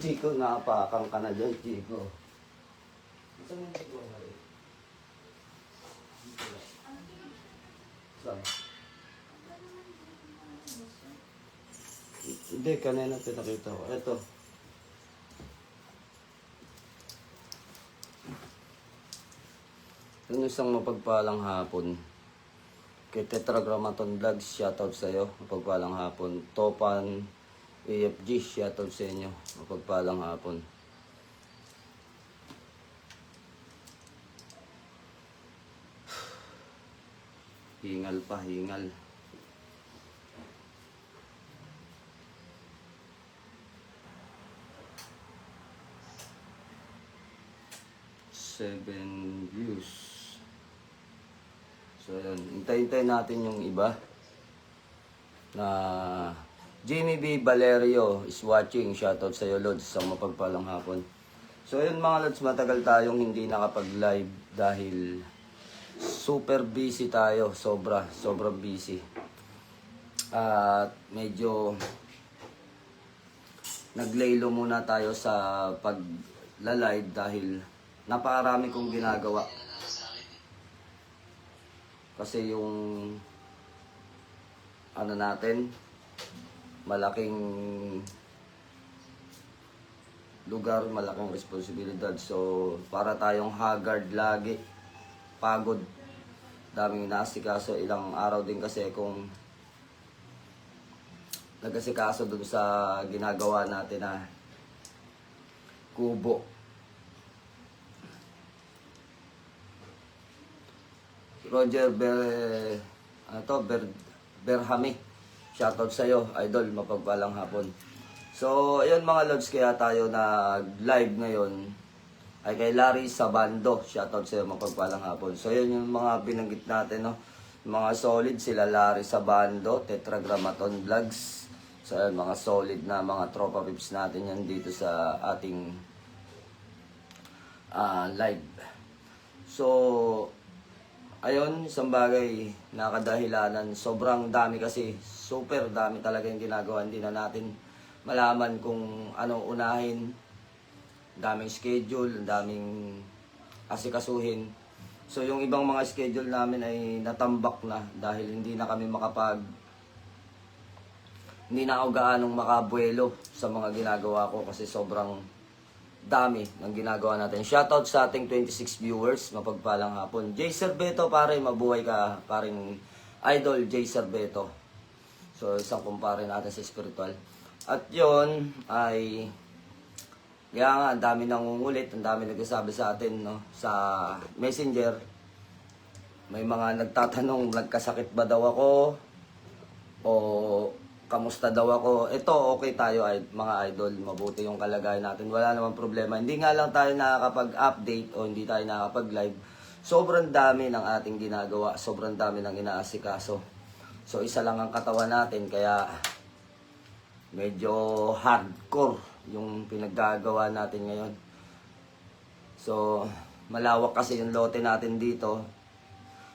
Chico, naapakan ka na dyan, Chico. Saan yung Chico? Saan? Hindi, kanina pinakita ko. Ito. Yung isang mapagpalang hapon. Kay Tetragrammaton Vlogs, shoutout sa'yo. Mapagpalang hapon. Topan AFG, shoutout sa inyo. Mapagpalang hapon. Hingal pa, hingal. Seven views. So yun, hintay-hintay natin yung iba. Na Jimmy B. Valerio is watching. Shoutout sa iyo, Lods, sa mapagpalang hapon. So yun mga Lods, matagal tayong hindi nakapag-live dahil super busy tayo. Sobrang busy. At medyo naglaylo muna tayo sa pag-live dahil napakarami kong ginagawa. Kasi yung ano natin, malaking lugar, malaking responsibilidad. So, para tayong haggard lagi, pagod, daming inaasikaso. Ilang araw din kasi kung nag-asikaso dun sa ginagawa natin na kubo. Roger Berhami, shoutout sa'yo, idol, mapagpalang hapon. So, ayun mga Lods, kaya tayo nag-live ngayon ay kay Larry Sabando, shoutout sa'yo, mapagpalang hapon. So, ayun yung mga binanggit natin, no? Mga solid sila, Larry Sabando, Tetragrammaton Vlogs. So, ayun, mga solid na mga tropa pips natin yan dito sa ating live. So, ayun, isang bagay, nakadahilanan. Sobrang dami kasi, super dami talaga yung ginagawa. Hindi na natin malaman kung anong unahin. Daming schedule, daming asikasuhin. So yung ibang mga schedule namin ay natambak na dahil hindi na ako gaanong makabuelo sa mga ginagawa ko kasi sobrang dami ng ginagawa natin. Shoutout sa ating 26 viewers, mapagpalang hapon. Jay Serbeto, pare, mabuhay ka, paring idol Jay Serbeto. So, isang kumpare natin sa spiritual. At yon ay, kaya nga, ang dami nangungulit, ang dami nagsasabi sa atin, no, sa messenger. May mga nagtatanong, nagkasakit ba daw ako? O kamusta daw ako? Ito, okay tayo mga idol. Mabuti yung kalagayan natin. Wala namang problema. Hindi nga lang tayo nakakapag-update o hindi tayo nakakapag-live. Sobrang dami ng ating ginagawa. Sobrang dami ng inaasikaso. So, isa lang ang katawan natin. Kaya, medyo hardcore yung pinaggagawa natin ngayon. So, malawak kasi yung lote natin dito.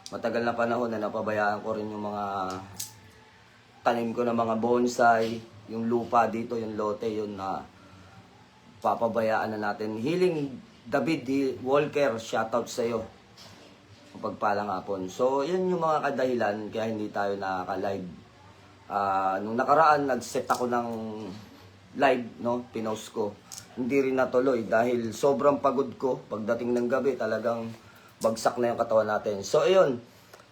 Matagal na panahon na napabayaan ko rin yung mga tanim ko ng mga bonsai, yung lupa dito, yung lote, yun na papabayaan na natin. Healing David Walker, shoutout sa iyo. Mapagpalang hapon. So, yun yung mga kadahilan kaya hindi tayo nakaka-live. Nung nakaraan, nag-set ako ng live, no? Pinost ko. Hindi rin natuloy dahil sobrang pagod ko. Pagdating ng gabi, talagang bagsak na yung katawan natin. So, ayun.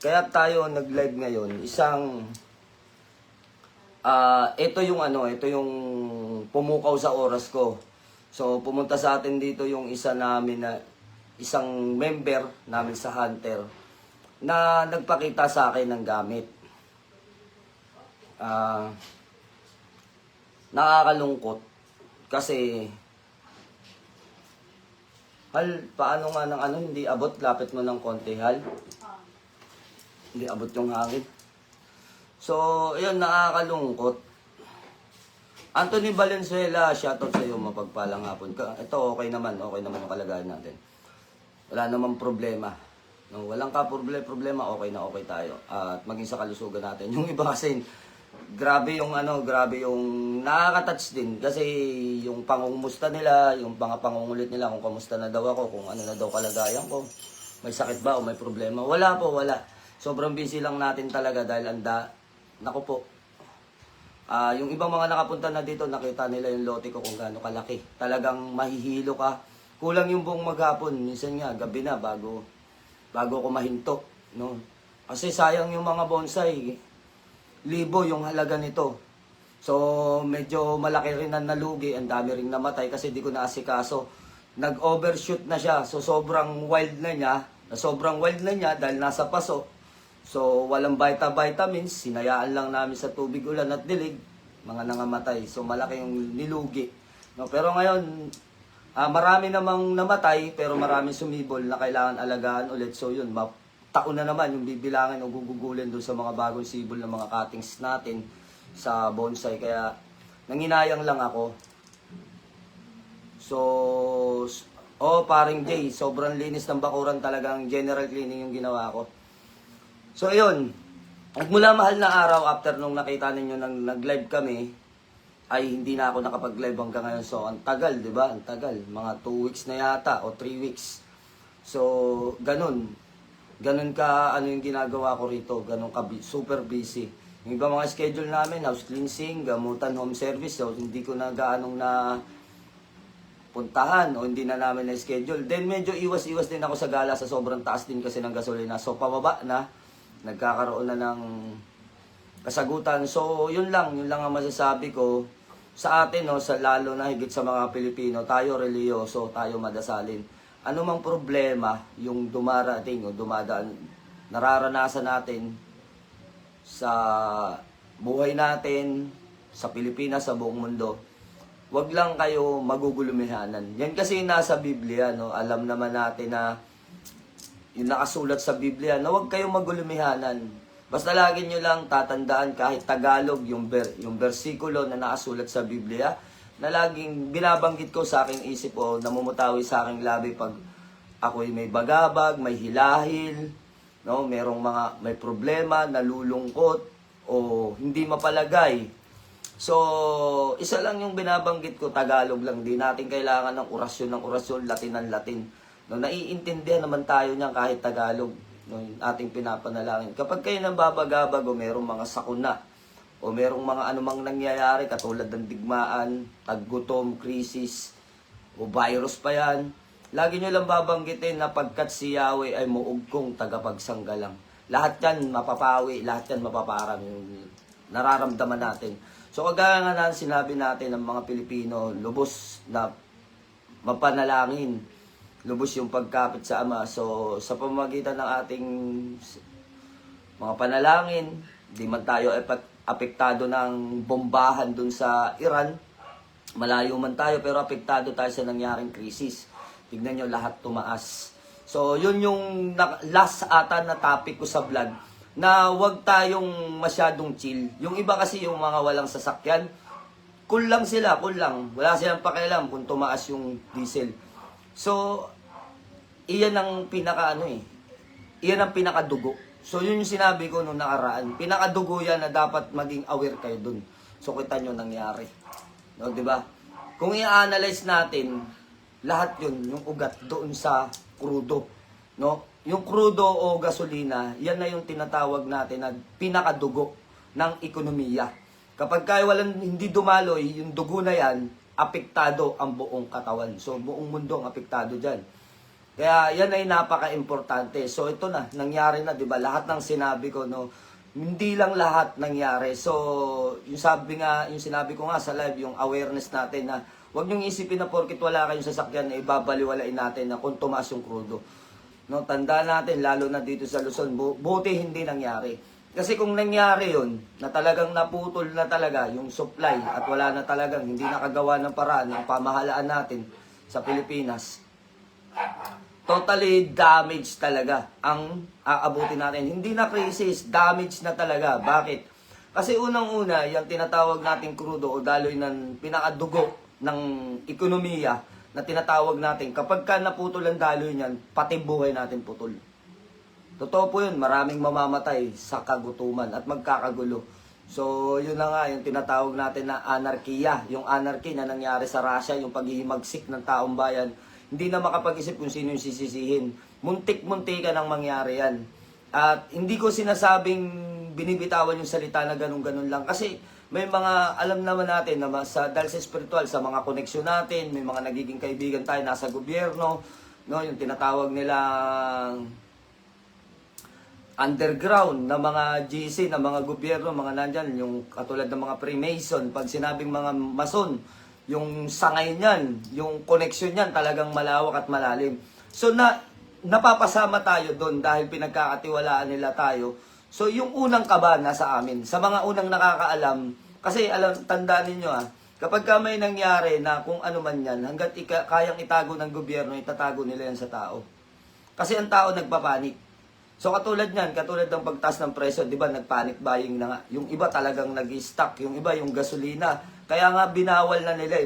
Kaya tayo nag-live ngayon. Ito yung pumukaw sa oras ko. So, pumunta sa atin dito yung isang member namin sa Hunter na nagpakita sa akin ng gamit. Nakakalungkot kasi paano nga hindi abot, lapit mo ng konti, hindi abot yung hangin. So, yun, nakakalungkot. Anthony Valenzuela, shoutout sa iyo, mapagpalang hapon. Ito, okay naman yung kalagayan natin. Wala namang problema. No, walang problema, okay na okay tayo. At maging sa kalusugan natin. Yung iba kasi, grabe yung nakaka-touch din kasi yung pangungumusta nila, yung mga pangungulit nila kung kamusta na daw ako, kung ano na daw kalagayan ko. May sakit ba o may problema? Wala po, wala. Sobrang busy lang natin talaga dahil naku po. Yung ibang mga nakapunta na dito, nakita nila yung lote ko kung gaano kalaki. Talagang mahihilo ka. Kulang yung buong maghapon. Minsan nga, gabi na bago ko mahinto. No? Kasi sayang yung mga bonsai. Libo yung halaga nito. So, medyo malaki rin ang nalugi. Ang dami rin namatay kasi di ko naasikaso. Nag-overshoot na siya. So, sobrang wild na niya. Sobrang wild na niya dahil nasa paso. So, walang vitamins, sinayaan lang namin sa tubig, ulan at dilig, mga nangamatay. So, malaki yung nilugi. No, pero ngayon, marami namang namatay, pero marami sumibol na kailangan alagaan ulit. So, yun, taon na naman yung bibilangin o gugugulin doon sa mga bagong sibol ng mga cuttings natin sa bonsai. Kaya, nanginayang lang ako. So, paring Jay, sobrang linis ng bakuran talagang general cleaning yung ginawa ko. So, ayun. Nagmula mahal na araw after nung nakita ninyo nang nag-live kami, ay hindi na ako nakapag-live hanggang ngayon. So, ang tagal, di ba? Ang tagal. Mga 2 weeks na yata o 3 weeks. So, ganun. Ganun ka, yung ginagawa ko rito. Ganun ka, super busy. Yung iba mga schedule namin, house cleansing, gamutan, home service. So, hindi ko na gaanong na puntahan o hindi na namin na-schedule. Then, medyo iwas-iwas din ako sa gala sa sobrang taas din kasi ng gasolina. So, pababa na. Nagkakaroon na ng kasagutan. So, yun lang ang masasabi ko sa atin, no, sa lalo na higit sa mga Pilipino, tayo religyoso, tayo madasalin. Ano mang problema yung dumarating o dumadaan, nararanasan natin sa buhay natin, sa Pilipinas, sa buong mundo, wag lang kayo magugulumihanan. Yan kasi nasa Biblia, no? Alam naman natin na yung nakasulat sa Biblia na huwag kayong magulumihanan. Basta lagi nyo lang tatandaan kahit Tagalog yung versikulo na nakasulat sa Biblia na laging binabanggit ko sa aking isip o namumutawi sa aking labi pag ako'y may bagabag, may hilahil, no? May problema, nalulungkot o hindi mapalagay. So, isa lang yung binabanggit ko, Tagalog lang. Di natin kailangan ng orasyon, Latin ng Latin. No, naiintindihan naman tayo niyan kahit Tagalog, no, yung ating pinapanalangin. Kapag kayo nambabagabag o merong mga sakuna o merong mga anumang nangyayari katulad ng digmaan, taggutom, krisis o virus pa yan, lagi nyo lang babanggitin na pagkat si Yahweh ay muugkong tagapagsanggalang. Lahat yan mapapawi, lahat yan mapaparang yung nararamdaman natin. So kagaya nga na sinabi natin ng mga Pilipino, lubos na mapanalangin, lubos yung pagkapit sa Ama. So, sa pamamagitan ng ating mga panalangin, di man tayo apektado ng bombahan dun sa Iran, malayo man tayo, pero apektado tayo sa nangyaring krisis. Tignan nyo, lahat tumaas. So, yun yung last ata na topic ko sa vlog, na wag tayong masyadong chill. Yung iba kasi yung mga walang sasakyan, cool lang sila, cool lang. Wala silang pakialam kung tumaas yung diesel. So, iyan ang iyan ang pinakadugo. So, yun yung sinabi ko nung nakaraan. Pinakadugo yan na dapat maging aware kayo dun. So, kita nyo nangyari. No, di ba? Kung i-analyze natin, lahat yun, yung ugat doon sa crudo. No? Yung crudo o gasolina, yan na yung tinatawag natin na pinakadugo ng ekonomiya. Kapag kaya hindi dumaloy, yung dugo na yan, apektado ang buong katawan. So, buong mundo ang apektado dyan. Kaya yan ay napaka-importante. So ito na, nangyari na, 'di ba? Lahat ng sinabi ko, no, hindi lang lahat nangyari. So, yung sinabi ko nga sa live, yung awareness natin na huwag niyong isipin na porket wala kayong sasakyan na ibabaliwalain natin na kung tumaas yung krudo. No, tandaan natin lalo na dito sa Luzon, buti hindi nangyari. Kasi kung nangyari 'yon, na talagang naputol na talaga yung supply at wala na talagang hindi nakagawa ng paraan ng pamahalaan natin sa Pilipinas, totally damaged talaga ang aabutin natin. Hindi na crisis, damage na talaga. Bakit? Kasi unang-una, yung tinatawag nating crudo o daloy ng pinakadugo ng ekonomiya na tinatawag natin, kapag ka naputol ang daloy niyan, pati buhay natin putol. Totoo po yun, maraming mamamatay sa kagutuman at magkakagulo. So, yun na nga, yung tinatawag natin na anarkiya. Yung anarchy na nangyari sa Russia, yung paghihimagsik ng taong bayan, hindi na makapag-isip kung sino yung sisisihin. Muntik-muntikan ang mangyari yan. At hindi ko sinasabing binibitawan yung salita na ganun-ganun lang. Kasi may mga, alam naman natin, na dahil sa spiritual, sa mga koneksyon natin, may mga nagiging kaibigan tayo nasa gobyerno, no, yung tinatawag nilang underground na mga GC, na mga gobyerno, mga nandyan, yung katulad ng mga Freemason, pag sinabing mga Mason, yung sangay niyan, yung connection niyan talagang malawak at malalim. So napapasama tayo doon dahil pinagkakatiwalaan nila tayo. So yung unang kaba nasa amin, sa mga unang nakakaalam, kasi tandaan ninyo kapag ka may nangyari na kung ano man yan, hanggat kayang itago ng gobyerno, itatago nila yan sa tao. Kasi ang tao nagpapanik. So katulad niyan, katulad ng pagtaas ng presyo, 'di ba, nagpanic buying na nga. Yung iba talagang nag-stock, yung iba yung gasolina. Kaya nga binawal na nila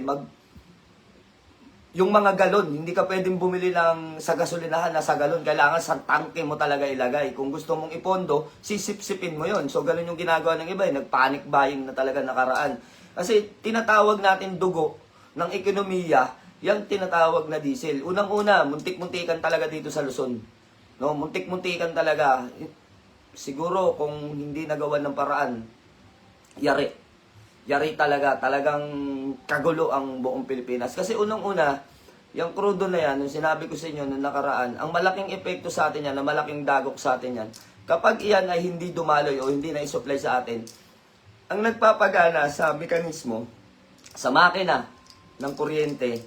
yung mga galon, hindi ka pwedeng bumili sa gasolinahan na sa galon, kailangan sa tangke mo talaga ilagay. Kung gusto mong ipondo, sisip-sipin mo 'yon. So ganun yung ginagawa ng iba, nagpanic buying na talaga nakaraan. Kasi tinatawag natin dugo ng ekonomiya, yung tinatawag na diesel. Unang-una, muntik-muntikan talaga dito sa Luzon. No, muntik-muntikan talaga. Siguro kung hindi nagawa ng paraan, yari. Yari talaga. Talagang kagulo ang buong Pilipinas. Kasi unang-una, yung crudo na yan, yung sinabi ko sa inyo nung nakaraan, ang malaking epekto sa atin yan, ang malaking dagok sa atin yan, kapag iyan ay hindi dumaloy o hindi na isupply sa atin, ang nagpapagana sa mekanismo, sa makina ng kuryente,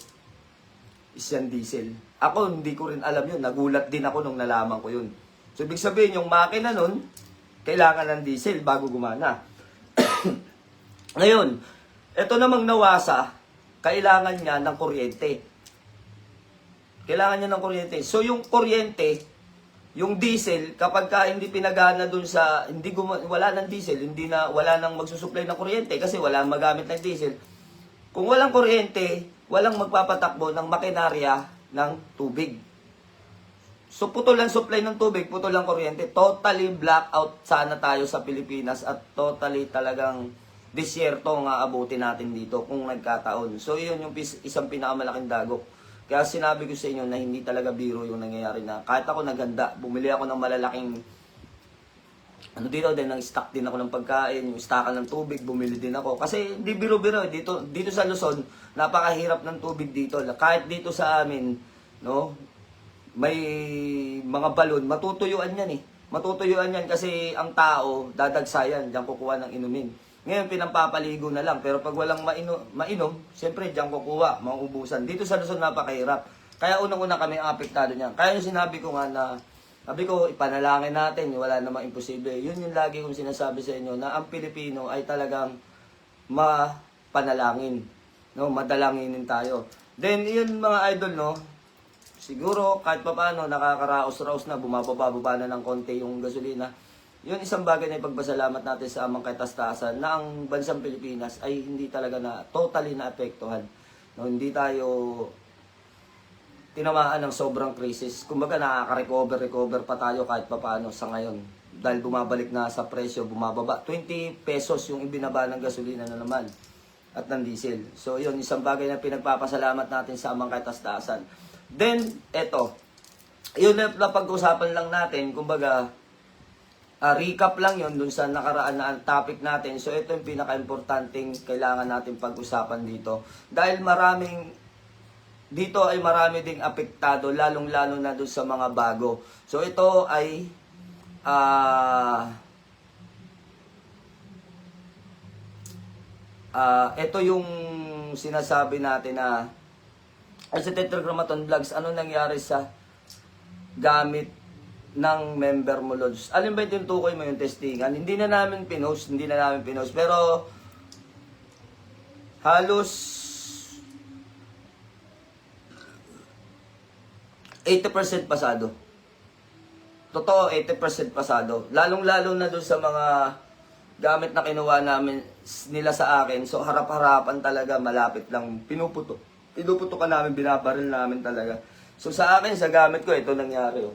is yan diesel. Ako, hindi ko rin alam yun. Nagulat din ako nung nalaman ko yun. So, ibig sabihin, yung makina nun, kailangan ng diesel bago gumana. Ngayon, ito namang nawasa, kailangan niya ng kuryente. Kailangan niya ng kuryente. So, yung kuryente, yung diesel, kapag ka hindi pinagana dun sa, wala ng diesel, wala nang magsusupply ng kuryente kasi wala magamit ng diesel. Kung walang kuryente, walang magpapatakbo ng makinarya ng tubig. So, putol ang supply ng tubig, putol ang kuryente. Totally blackout sana tayo sa Pilipinas at totally talagang disyerto ang aabutin natin dito kung nagkataon. So, yun yung isang pinakamalaking dagok. Kaya sinabi ko sa inyo na hindi talaga biro yung nangyayari na kahit ako naganda, bumili ako ng malalaking dito din, nang stock din ako ng pagkain, yung stockan ng tubig, bumili din ako. Kasi hindi biro-biro, dito sa Luzon, napakahirap ng tubig dito. Kahit dito sa amin, no, may mga balon, matutuyuan yan Matutuyuan yan kasi ang tao, dadagsayan, diyan kukuha ng inumin. Ngayon, pinampapaligo na lang. Pero pag walang mainom, siyempre, diyan kukuha, mauubusan. Dito sa Luzon, napakahirap. Kaya unang-una kami ang apektado niyan. Kaya yung sinabi ko nga na, sabi ko, ipanalangin natin, wala namang imposible. Yun yung lagi kong sinasabi sa inyo, na ang Pilipino ay talagang mapanalangin. No? Madalanginin tayo. Then, yun mga idol, no? Siguro, kahit pa paano, nakakaraos-raos na, bumababa na ng konti yung gasolina. Yun isang bagay na ipagpasalamat natin sa amang katastasan na ang bansang Pilipinas ay hindi talaga na totally naapektuhan. No? Hindi tayo tinamaan ng sobrang krisis. Kumbaga nakaka-recover pa tayo kahit papaano sa ngayon. Dahil bumabalik na sa presyo, bumababa. 20 pesos yung ibinaba ng gasolina na naman at ng diesel. So yun, isang bagay na pinagpapasalamat natin sa amang katastasan. Then, eto. Yun na pag-usapan lang natin. Kumbaga, recap lang yun dun sa nakaraan na topic natin. So ito yung pinaka-importanting kailangan natin pag-usapan dito. Dahil dito ay marami ding apektado, lalong-lalo na doon sa mga bago. So ito ay ito yung sinasabi natin na sa Tetragrammaton Vlogs, ano nangyari sa gamit ng member mo, Lods? Alin ba yung tukoy mo yung testingan? Hindi na namin pinost, pero halos 80% pasado. Totoo, 80% pasado. Lalong-lalo na doon sa mga gamit na kinuha nila sa akin. So, harap-harapan talaga, malapit lang. Pinuputo ka namin, binabaril namin talaga. So, sa akin, sa gamit ko, ito nangyari.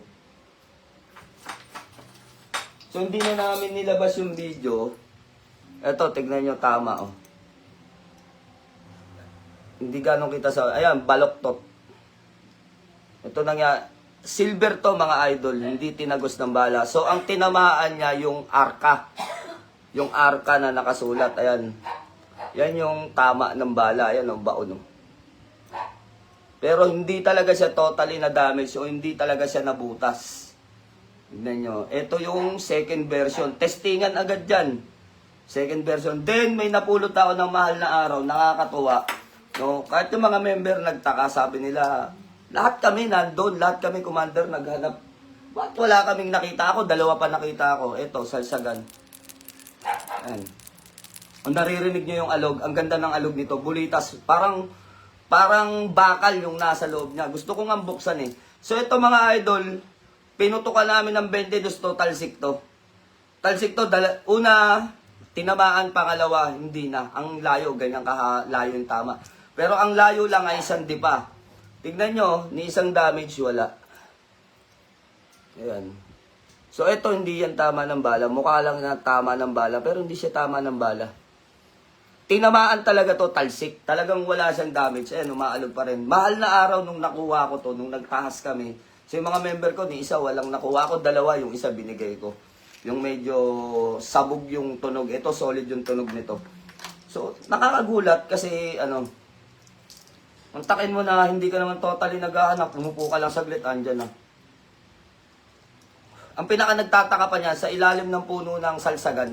So, hindi na namin nilabas yung video Eto, tignan nyo, tama, oh. Hindi ganong kita sa, ayan, baloktot. Ito silver to mga idol, hindi tinagos ng bala. So, ang tinamaan niya yung arka. Yung arka na nakasulat, ayan. Yan yung tama ng bala, ayan, ang baon, oh. Pero hindi talaga siya totally na damage o hindi talaga siya nabutas. Tignan nyo. Ito yung second version. Testingan agad dyan. Second version. Then, may napulot ako ng mahal na araw. Nakakatuwa. No? Kahit yung mga member nagtaka, sabi nila, lahat kami nandun. Lahat kami, commander, naghanap. Bakit wala kaming nakita ako? Dalawa pa nakita ako. Ito, salsagan. Ayan. Ang naririnig nyo yung alog. Ang ganda ng alog nito. Bulitas. Parang bakal yung nasa loob niya. Gusto ko nga buksan eh. So ito mga idol, pinutukan namin ng 22 to, talsik to. Talsik to, una, tinamaan, pangalawa, hindi na. Ang layo, ganyan layo yung tama. Pero ang layo lang ay isang dipa. Tignan nyo, ni isang damage, wala. Ayan. So ito, hindi yan tama ng bala. Mukha lang na tama ng bala, pero hindi siya tama ng bala. Tinamaan talaga to, talsik. Talagang wala siyang damage. Ayan, umaalog pa rin. Mahal na araw nung nakuha ko to, nung nagtahas kami. So yung mga member ko, ni isa walang nakuha ko, dalawa, yung isa binigay ko. Yung medyo sabog yung tunog. Ito, solid yung tunog nito. So, nakakagulat kasi, ang takin mo na hindi ka naman totally naghahanap, umupo ka lang saglit, andyan na. Ang pinaka nagtataka pa niya, sa ilalim ng puno ng salsagan,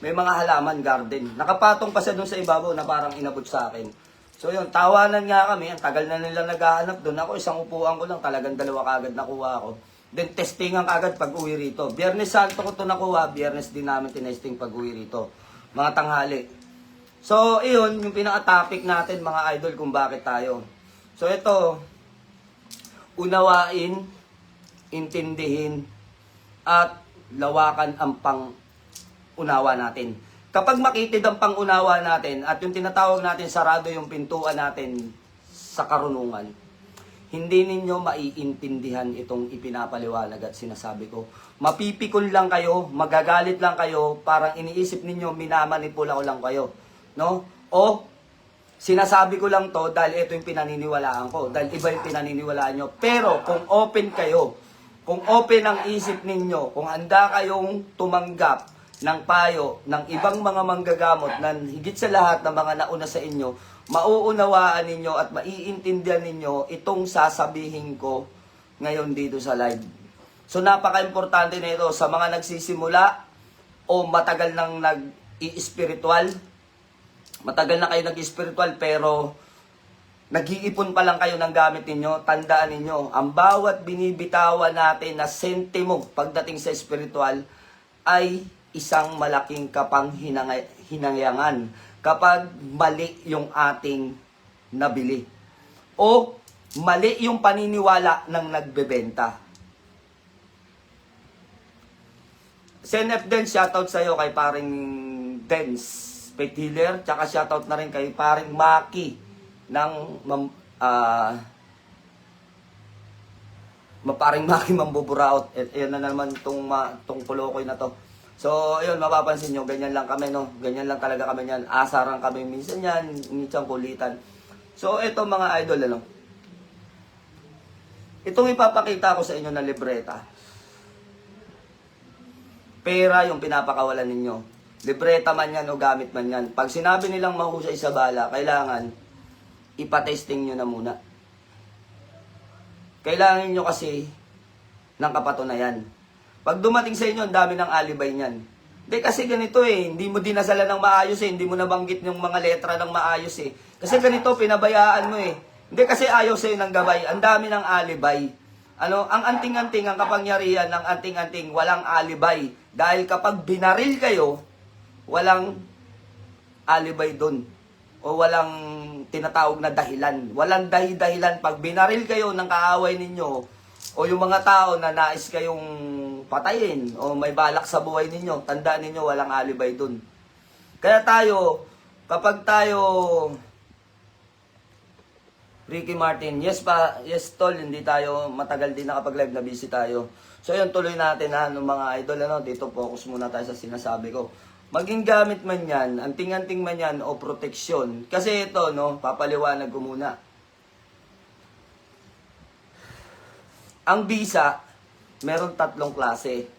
may mga halaman, garden. Nakapatong pa siya dun sa ibabaw na parang inabot sa akin. So yun, tawanan nga kami. Ang tagal na nila naghahanap doon. Ako, isang upuan ko lang. Talagang dalawa kagad nakuha ko. Then testingan kagad pag uwi rito. Biyernes Santo ko to nakuha. Biyernes din namin tinesting pag uwi rito. Mga tanghali. So, iyon, yung pinaka-topic natin mga idol kung bakit tayo. So ito, unawain, intindihin, at lawakan ang unawa natin. Kapag makitid ang pangunawa natin at yung tinatawag natin sarado yung pintuan natin sa karunungan, hindi ninyo maiintindihan itong ipinapaliwanag at sinasabi ko. Mapipikon lang kayo, magagalit lang kayo, parang iniisip ninyo minamanipula ko lang kayo. No? O sinasabi ko lang to dahil ito yung pinaniniwalaan ko, dahil iba yung pinaniniwalaan nyo. Pero kung open kayo, kung open ang isip ninyo, kung handa kayong tumanggap ng payo ng ibang mga manggagamot na higit sa lahat ng mga nauna sa inyo, mauunawaan ninyo at maiintindihan ninyo itong sasabihin ko ngayon dito sa live. So napaka-importante na ito sa mga nagsisimula o matagal nang nag-i-spiritual. Matagal na kayo nag-i-spiritual pero nag-iipon pa lang kayo ng gamit ninyo. Tandaan ninyo, ang bawat binibitawan natin na sentimo pagdating sa spiritual ay isang malaking hinangyangan kapag mali yung ating nabili o mali yung paniniwala ng nagbebenta. Senef din, shoutout sa'yo kay paring Dens, Pet Healer, tsaka shoutout na rin kay paring Maki ng paring Maki Mambuburaot. Ayan na naman tong kulokoy na to. So, ayun, mapapansin nyo, ganyan lang kami, no? Ganyan lang talaga kami yan. Asarang kami minsan yan, minsan kulitan. So, ito mga idol, itong ipapakita ko sa inyo na libreta. Pera yung pinapakawalan ninyo. Libreta man yan o gamit man yan. Pag sinabi nilang mahusay sa bala, kailangan ipatesting nyo na muna. Kailangan nyo kasi ng kapatunayan. Pag dumating sa inyo, ang dami ng alibay niyan. Hindi kasi ganito hindi mo dinasalan ng maayos hindi mo nabanggit yung mga letra ng maayos Kasi ganito, pinabayaan mo Hindi kasi ayaw sa'yo ng gabay, ang dami ng alibay. Ang anting-anting, ang kapangyarihan ng anting-anting, walang alibay. Dahil kapag binaril kayo, walang alibay doon. O walang tinatawag na dahilan. Walang dahilan. Pag binaril kayo ng kaaway ninyo, o yung mga tao na nais kayong patayin o may balak sa buhay ninyo, tandaan ninyo walang alibay dun. Kaya kapag tayo, Ricky Martin, yes tol, hindi tayo matagal din nakapag-live na busy tayo. So yun, tuloy natin ng mga idol, dito focus muna tayo sa sinasabi ko. maging gamit man yan, anting-anting man yan o proteksyon. Kasi ito, no, papaliwanag ko muna. Ang bisa, meron 3 klase.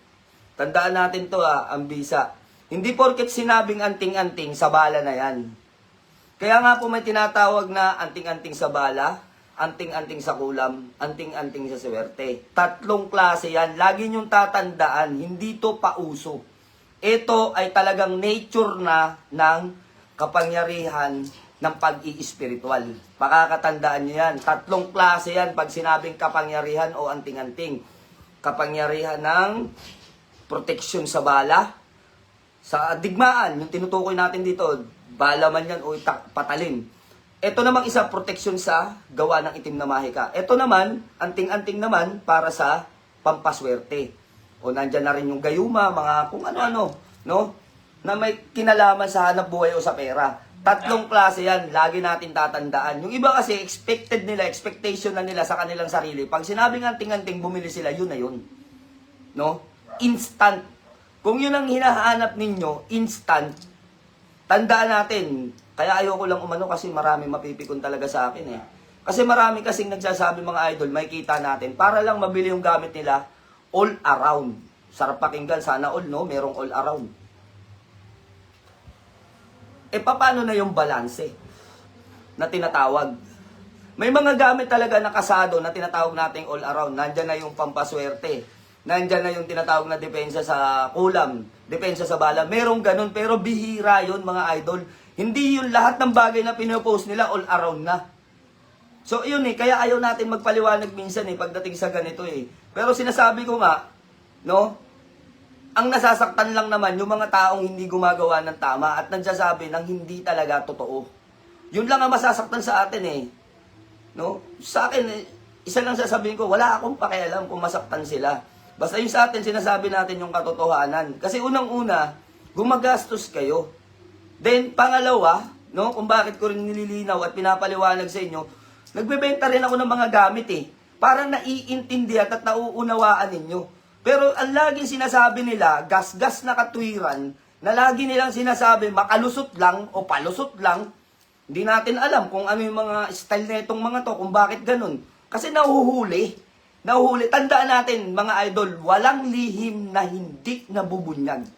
Tandaan natin to ang bisa. Hindi porket sinabing anting-anting, sa bala na yan. Kaya nga po may tinatawag na anting-anting sa bala, anting-anting sa kulam, anting-anting sa swerte. 3 klase yan. Lagi niyong tatandaan, hindi to pauso. Ito ay talagang nature na ng kapangyarihan ng pag-i-spiritual. Pakakatandaan niyo yan. 3 klase yan pag sinabing kapangyarihan o anting-anting. Kapangyarihan ng proteksyon sa bala, sa digmaan, yung tinutukoy natin dito, bala man yan o patalin. Ito namang isa, proteksyon sa gawa ng itim na mahika. Ito naman, anting-anting naman para sa pampaswerte. O nandyan na rin yung gayuma, mga kung ano-ano, no? Na may kinalaman sa hanap buhay o sa pera. 3 klase yan, lagi natin tatandaan. Yung iba kasi, expected nila, expectation na nila sa kanilang sarili. Pag sinabing anting-anting, bumili sila, yun na yun. No? Instant. Kung yun ang hinahanap ninyo, instant, tandaan natin. Kaya ayoko lang umano kasi marami mapipikon talaga sa akin eh. Kasi marami kasing nagsasabi mga idol, may kita natin, para lang mabili yung gamit nila, all around. Sarap pakinggan, sana all, no? Merong all around. E paano na yung balanse na tinatawag? May mga gamit talaga na kasado na tinatawag nating all around. Nandyan na yung pampaswerte. Nandyan na yung tinatawag na depensa sa kulam, depensa sa bala. Merong ganun, pero bihira yun mga idol. Hindi yung lahat ng bagay na pinopost nila all around na. So yun kaya ayaw natin magpaliwanag minsan pagdating sa ganito Pero sinasabi ko nga, no, ang nasasaktan lang naman yung mga taong hindi gumagawa ng tama at nagsasabi ng hindi talaga totoo. Yun lang ang masasaktan sa atin No? Sa akin, isa lang sasabihin ko, wala akong pakialam kung masaktan sila. Basta yung sa atin, sinasabi natin yung katotohanan. Kasi unang-una, gumagastos kayo. Then, pangalawa, no, kung bakit ko rin nililinaw at pinapaliwanag sa inyo, nagbebenta rin ako ng mga gamit Parang naiintindihan at nauunawaan ninyo. Pero ang laging sinasabi nila, gas-gas na katwiran, na lagi nilang sinasabi, makalusot lang o palusot lang, hindi natin alam kung ano yung mga style na itong mga to, kung bakit ganun. Kasi nahuhuli. Tandaan natin, mga idol, walang lihim na hindi nabubunyag.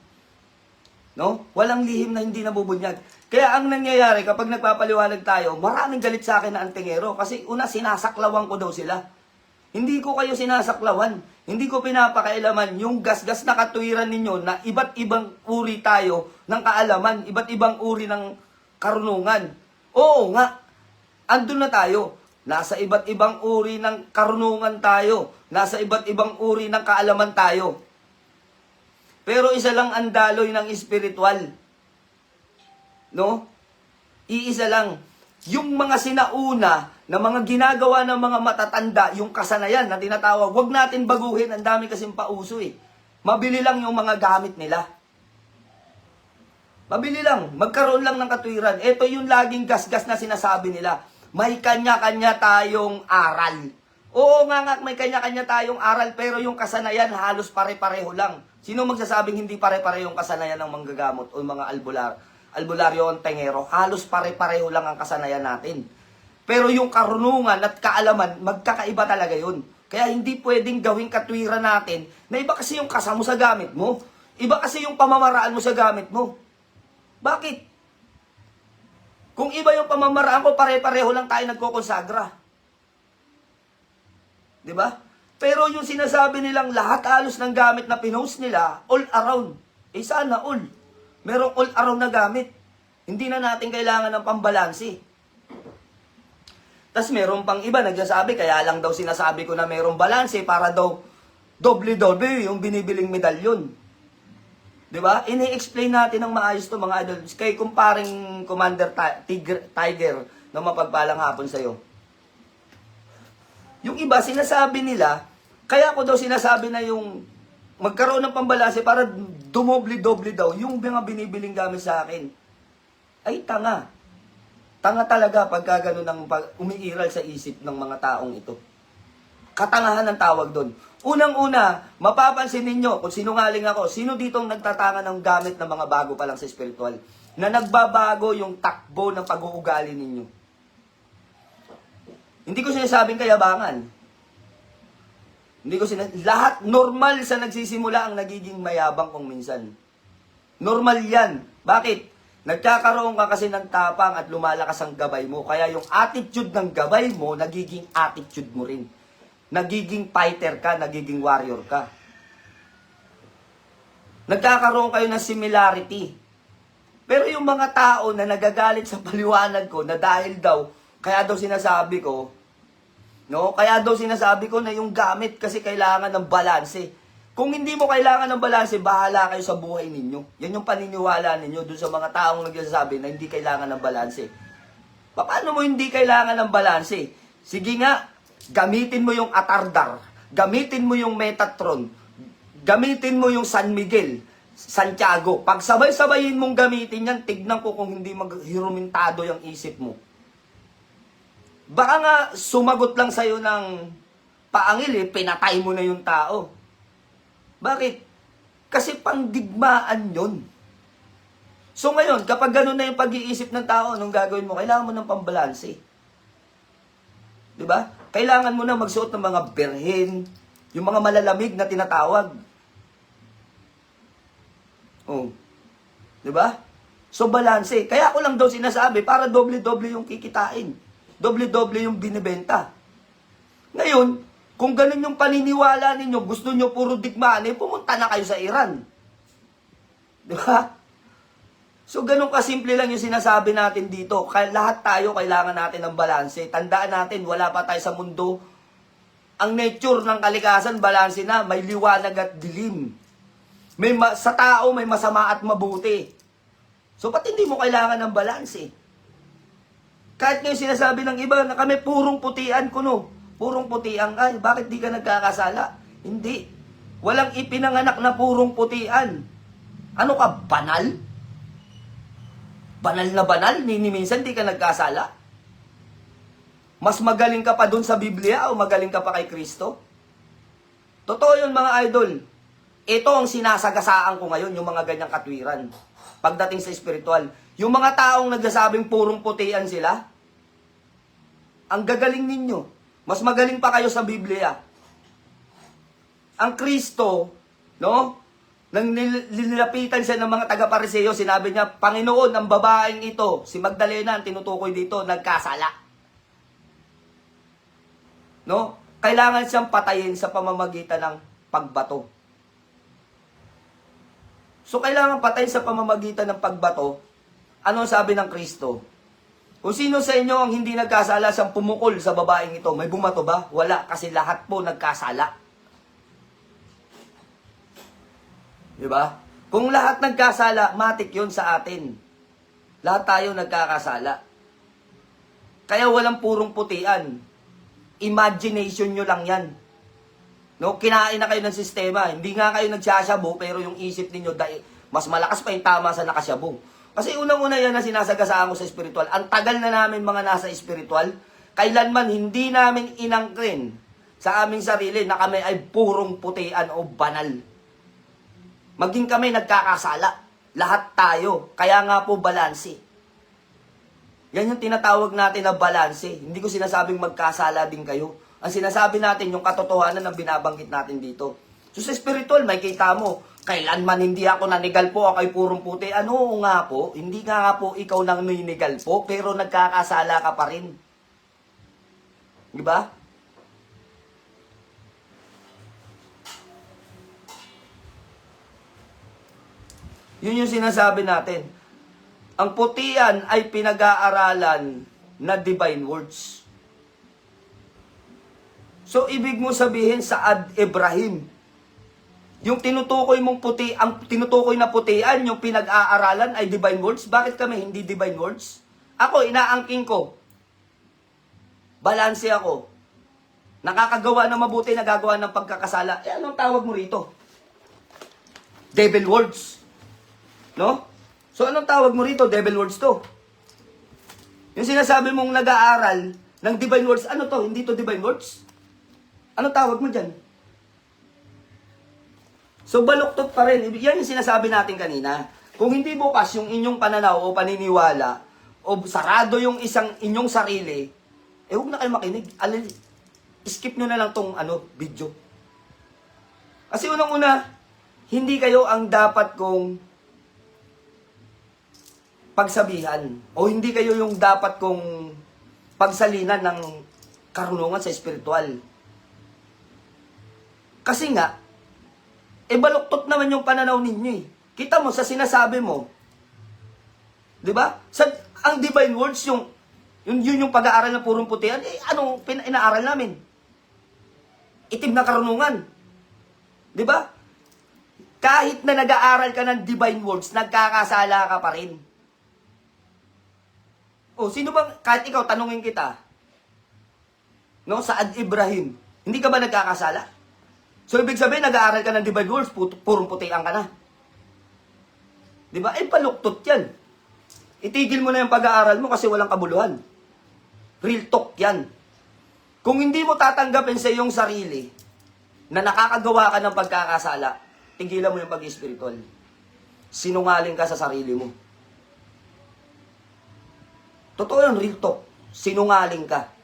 No? Walang lihim na hindi nabubunyag. Kaya ang nangyayari, kapag nagpapaliwanag tayo, maraming galit sa akin na antingero. Kasi una, sinasaklawan ko daw sila. Hindi ko kayo sinasaklawan. Hindi ko pinapakailaman yung gas-gas na katuwiran ninyo na iba't ibang uri tayo ng kaalaman, iba't ibang uri ng karunungan. Oo nga, andun na tayo. Nasa iba't ibang uri ng karunungan tayo. Nasa iba't ibang uri ng kaalaman tayo. Pero isa lang ang daloy ng espiritual. No? Iisa lang. Yung mga sinauna na mga ginagawa ng mga matatanda, yung kasanayan na tinatawag, wag natin baguhin. Ang dami kasing pauso Mabili lang yung mga gamit nila. Mabili lang. Magkaroon lang ng katwiran. Ito yung laging gas-gas na sinasabi nila. May kanya-kanya tayong aral. Oo nga, may kanya-kanya tayong aral, pero yung kasanayan halos pare-pareho lang. Sino magsasabing hindi pare-pareho yung kasanayan ng manggagamot o mga albularyo o tengero? Halos pare-pareho lang ang kasanayan natin. Pero yung karunungan at kaalaman, magkakaiba talaga yun. Kaya hindi pwedeng gawing katwiran natin na iba kasi yung kasa mo sa gamit mo. Iba kasi yung pamamaraan mo sa gamit mo. Bakit? Kung iba yung pamamaraan ko, pare-pareho lang tayo nagkokonsagra. Diba? Pero yung sinasabi nilang lahat halos ng gamit na pinost nila, all around. Sana all. Merong all around na gamit. Hindi na natin kailangan ng pambalansi. Tapos meron pang iba nagsasabi, kaya lang daw sinasabi ko na merong balanse para daw doble-doble yung binibiling medalyon. Diba? Ini-explain natin ng maayos to mga idol. Kay kumparing Commander Tiger na mapagpalang hapon sa'yo. Yung iba, sinasabi nila, kaya ko daw sinasabi na yung magkaroon ng pambalanse para dumoble-doble daw yung mga binibiling gamit sa akin. Ay, tanga. Tanga talaga pagka ganun ang umiiral sa isip ng mga taong ito. Katangahan ang tawag doon. Unang-una, mapapansin ninyo, kung sinungaling ako, sino dito ang nagtatanga ng gamit ng mga bago pa lang sa spiritual? Na nagbabago yung takbo ng pag-uugali ninyo. Hindi ko sinasabing kayabangan. Lahat normal sa nagsisimula ang nagiging mayabang kung minsan. Normal yan. Bakit? Nagkakaroon ka kasi ng tapang at lumalakas ang gabay mo. Kaya yung attitude ng gabay mo, nagiging attitude mo rin. Nagiging fighter ka, nagiging warrior ka. Nagkakaroon kayo ng similarity. Pero yung mga tao na nagagalit sa paliwanag ko na dahil daw, kaya daw sinasabi ko, kaya daw sinasabi ko na yung gamit kasi kailangan ng balanse. Kung hindi mo kailangan ng balanse, bahala kayo sa buhay ninyo. Yan yung paniniwala ninyo dun sa mga taong nagsasabi na hindi kailangan ng balanse. Paano mo hindi kailangan ng balanse? Sige nga, gamitin mo yung Atardar, gamitin mo yung Metatron, gamitin mo yung San Miguel, Santiago. Pag sabay-sabayin mong gamitin yan, tignan ko kung hindi maghirumentado yung isip mo. Baka nga sumagot lang sa'yo ng paangil pinatay mo na yung tao. Bakit? Kasi pangdigmaan yun. So ngayon, kapag ganun na yung pag-iisip ng tao, anong gagawin mo? Kailangan mo ng pambalanse. Diba? Kailangan mo na magsuot ng mga berhen, yung mga malalamig na tinatawag. Oh. Diba? So balanse. Kaya ako lang daw sinasabi, para doble-doble yung kikitain. Doble-doble yung binibenta. Ngayon, kung ganun yung paniniwala ninyo, gusto nyo puro digmaan, pumunta na kayo sa Iran. Di ba? So, ganun kasimple lang yung sinasabi natin dito. Lahat tayo kailangan natin ng balanse. Tandaan natin, wala pa tayo sa mundo. Ang nature ng kalikasan, balanse na. May liwanag at dilim. Sa tao, may masama at mabuti. So, ba't hindi mo kailangan ng balanse? Kahit ngayon sinasabi ng iba na kami purong putian kuno. Purong putian, ay, bakit di ka nagkakasala? Hindi. Walang ipinanganak na purong putian. Ano ka, banal? Banal na banal? Minsan di ka nagkasala? Mas magaling ka pa dun sa Biblia o magaling ka pa kay Kristo? Totoo yun mga idol. Ito ang sinasagasaan ko ngayon, yung mga ganyang katwiran. Pagdating sa spiritual. Yung mga taong nagsasabing purong putian sila, ang gagaling ninyo. Mas magaling pa kayo sa Biblia. Ang Kristo, nang nililapitan siya ng mga taga-Pariseo, sinabi niya, Panginoon, ang babaeng ito, si Magdalena, ang tinutukoy dito, nagkasala. Kailangan siyang patayin sa pamamagitan ng pagbato. So, kailangan patayin sa pamamagitan ng pagbato. Ano sabi ng Kristo? Kung sino sa inyo ang hindi nagkasala siyang pumukol sa babaeng ito, may bumato ba? Wala, kasi lahat po nagkasala. Diba? Kung lahat nagkasala, matik yun sa atin. Lahat tayo nagkakasala. Kaya walang purong putian. Imagination nyo lang yan. Kinain na kayo ng sistema. Hindi nga kayo nagsasyabu, pero yung isip ninyo, mas malakas pa yung tama sa nakasyabu. Kasi unang-una yan na sinasagasaan ko sa spiritual. Ang tagal na namin mga nasa spiritual, kailanman hindi namin inangkin sa aming sarili na kami ay purong putian o banal. Maging kami nagkakasala. Lahat tayo. Kaya nga po balanse. Yan yung tinatawag natin na balanse. Hindi ko sinasabing magkasala din kayo. Ang sinasabi natin yung katotohanan na binabanggit natin dito. So sa spiritual, may kita mo, kailanman hindi ako nanigal po, ako'y purong puti. Ano nga po, hindi nga po ikaw nang ninigal po, pero nagkakasala ka pa rin. Diba? Yun yung sinasabi natin. Ang putian ay pinag-aaralan na divine words. So, ibig mo sabihin sa Ibrahim, yung tinutukoy mong puti, ang tinutukoy na putian, yung pinag-aaralan ay divine words. Bakit kami hindi divine words? Ako, inaangking ko. Balanse ako. Nakakagawa ng mabuti, nagagawa ng pagkakasala. Anong tawag mo rito? Devil words. So, anong tawag mo rito? Devil words to. Yung sinasabi mong nag-aaral ng divine words, ano to? Hindi to divine words? Ano tawag mo dyan? So, baluktot pa rin. Yan yung sinasabi natin kanina. Kung hindi bukas yung inyong pananaw o paniniwala, o sarado yung inyong sarili, huwag na kayo makinig. Skip nyo na lang tong video. Kasi unang-una, hindi kayo ang dapat kong pagsabihan. O hindi kayo yung dapat kong pagsalinan ng karunungan sa espiritual. Kasi nga, baluktot naman yung pananaw ninyo eh. Kita mo sa sinasabi mo. 'Di ba? Ang divine words yun yung pag-aaral ng purong putihan, anong inaaral namin? Itim na karunungan. 'Di ba? Kahit na nag-aaral ka ng divine words, nagkakasala ka pa rin. O, sino bang, kahit ikaw, tanungin kita, no, Saad Ibrahim, hindi ka ba nagkakasala? So, ibig sabihin, nag-aaral ka ng divine words, purong putian ka na. Di ba? Paluktot yan. Itigil mo na yung pag-aaral mo kasi walang kabuluhan. Real talk yan. Kung hindi mo tatanggapin sa iyong sarili na nakakagawa ka ng pagkakasala, tigilan mo yung pag-spiritual. Sinungaling ka sa sarili mo. Totoo yun, real talk. Sinungaling ka.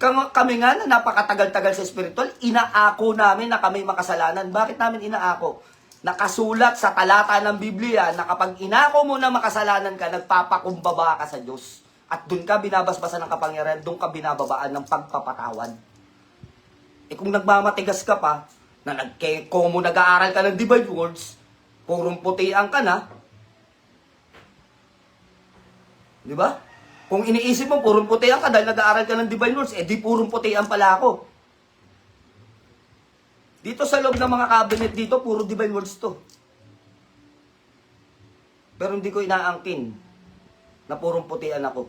Kami nga na napakatagal-tagal sa spiritual, inaako namin na kami makasalanan. Bakit namin inaako? Nakasulat sa talata ng Biblia na kapag inako mo na makasalanan ka, nagpapakumbaba ka sa Diyos. At doon ka binabasbasan ng kapangyarihan, doon ka binababaan ng pagpapatawad. Kung nagmamatigas ka pa, kung mo nag-aaral ka ng divine words, purong putian ka na, di ba? Kung iniisip mo, purong putian ka dahil nag-aaral ka ng divine words, di purong putian pala ako. Dito sa loob ng mga cabinet dito, puro divine words to. Pero hindi ko inaangkin na purong putian ako.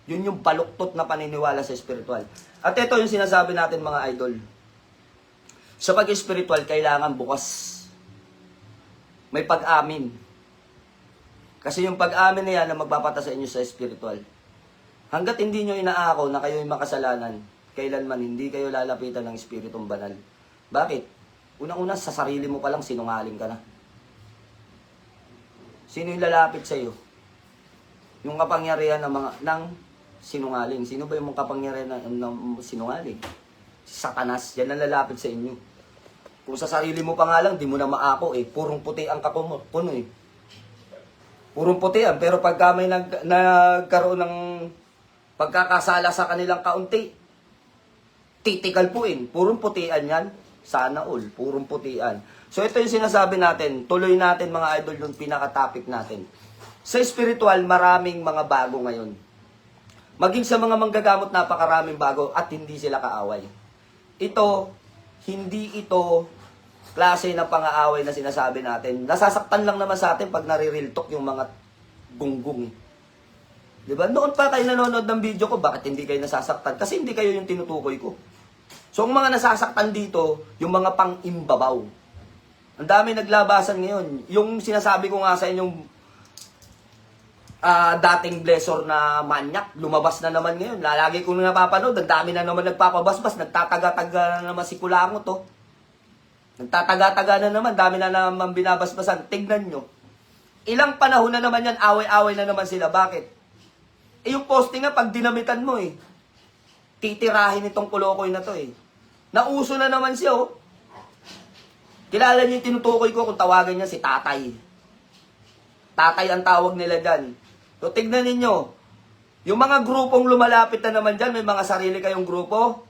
Yun yung baluktot na paniniwala sa spiritual. At ito yung sinasabi natin mga idol. Sa pag-spiritual, kailangan bukas. May pag-amin. Kasi yung pag-amin na yan na magpapata sa inyo sa spiritual. Hanggat hindi nyo inaako na kayo'y makasalanan, kailanman hindi kayo lalapitan ng Espiritong Banal. Bakit? Unang-una, sa sarili mo palang sinungaling ka na. Sino yung lalapit sa iyo? Yung kapangyarihan ng sinungaling. Sino ba yung kapangyarihan ng sinungaling? Si Satanas. Yan ang lalapit sa inyo. Kung sa sarili mo pa nga lang, di mo na maako purong puti ang puno Purong putian, pero pagka may nagkaroon ng pagkakasala sa kanilang kaunti, titikalpuin. Purong putian yan. Sana all. Purong putian. So ito yung sinasabi natin. Tuloy natin mga idol yung pinaka-topic natin. Sa spiritual, maraming mga bago ngayon. Maging sa mga manggagamot, napakaraming bago at hindi sila kaaway. Hindi ito klase ng pang-aaway na sinasabi natin. Nasasaktan lang naman sa atin pag nare-real talk yung mga gunggong. Diba? Noon pa kayo nanonood ng video ko, bakit hindi kayo nasasaktan? Kasi hindi kayo yung tinutukoy ko. So, ang mga nasasaktan dito, yung mga pang-imbabaw. Ang dami naglabasan ngayon. Yung sinasabi ko nga sa inyong dating blessor na manyak, lumabas na naman ngayon. Lagi ko na napapanood, ang dami na naman nagpapabasbas, nagtataga-taga na naman si Kulango to. Nagtataga-taga na naman, dami na naman binabasbasan. Tignan nyo. Ilang panahon na naman yan, away-away na naman sila. Bakit? Yung posting nga, pag dinamitan mo titirahin itong kulokoy na to Nauso na naman siya Kilala niyo yung tinutukoy ko kung tawagan niya si Tatay. Tatay ang tawag nila dyan. So tignan ninyo, yung mga grupong lumalapit na naman dyan, may mga sarili kayong grupo,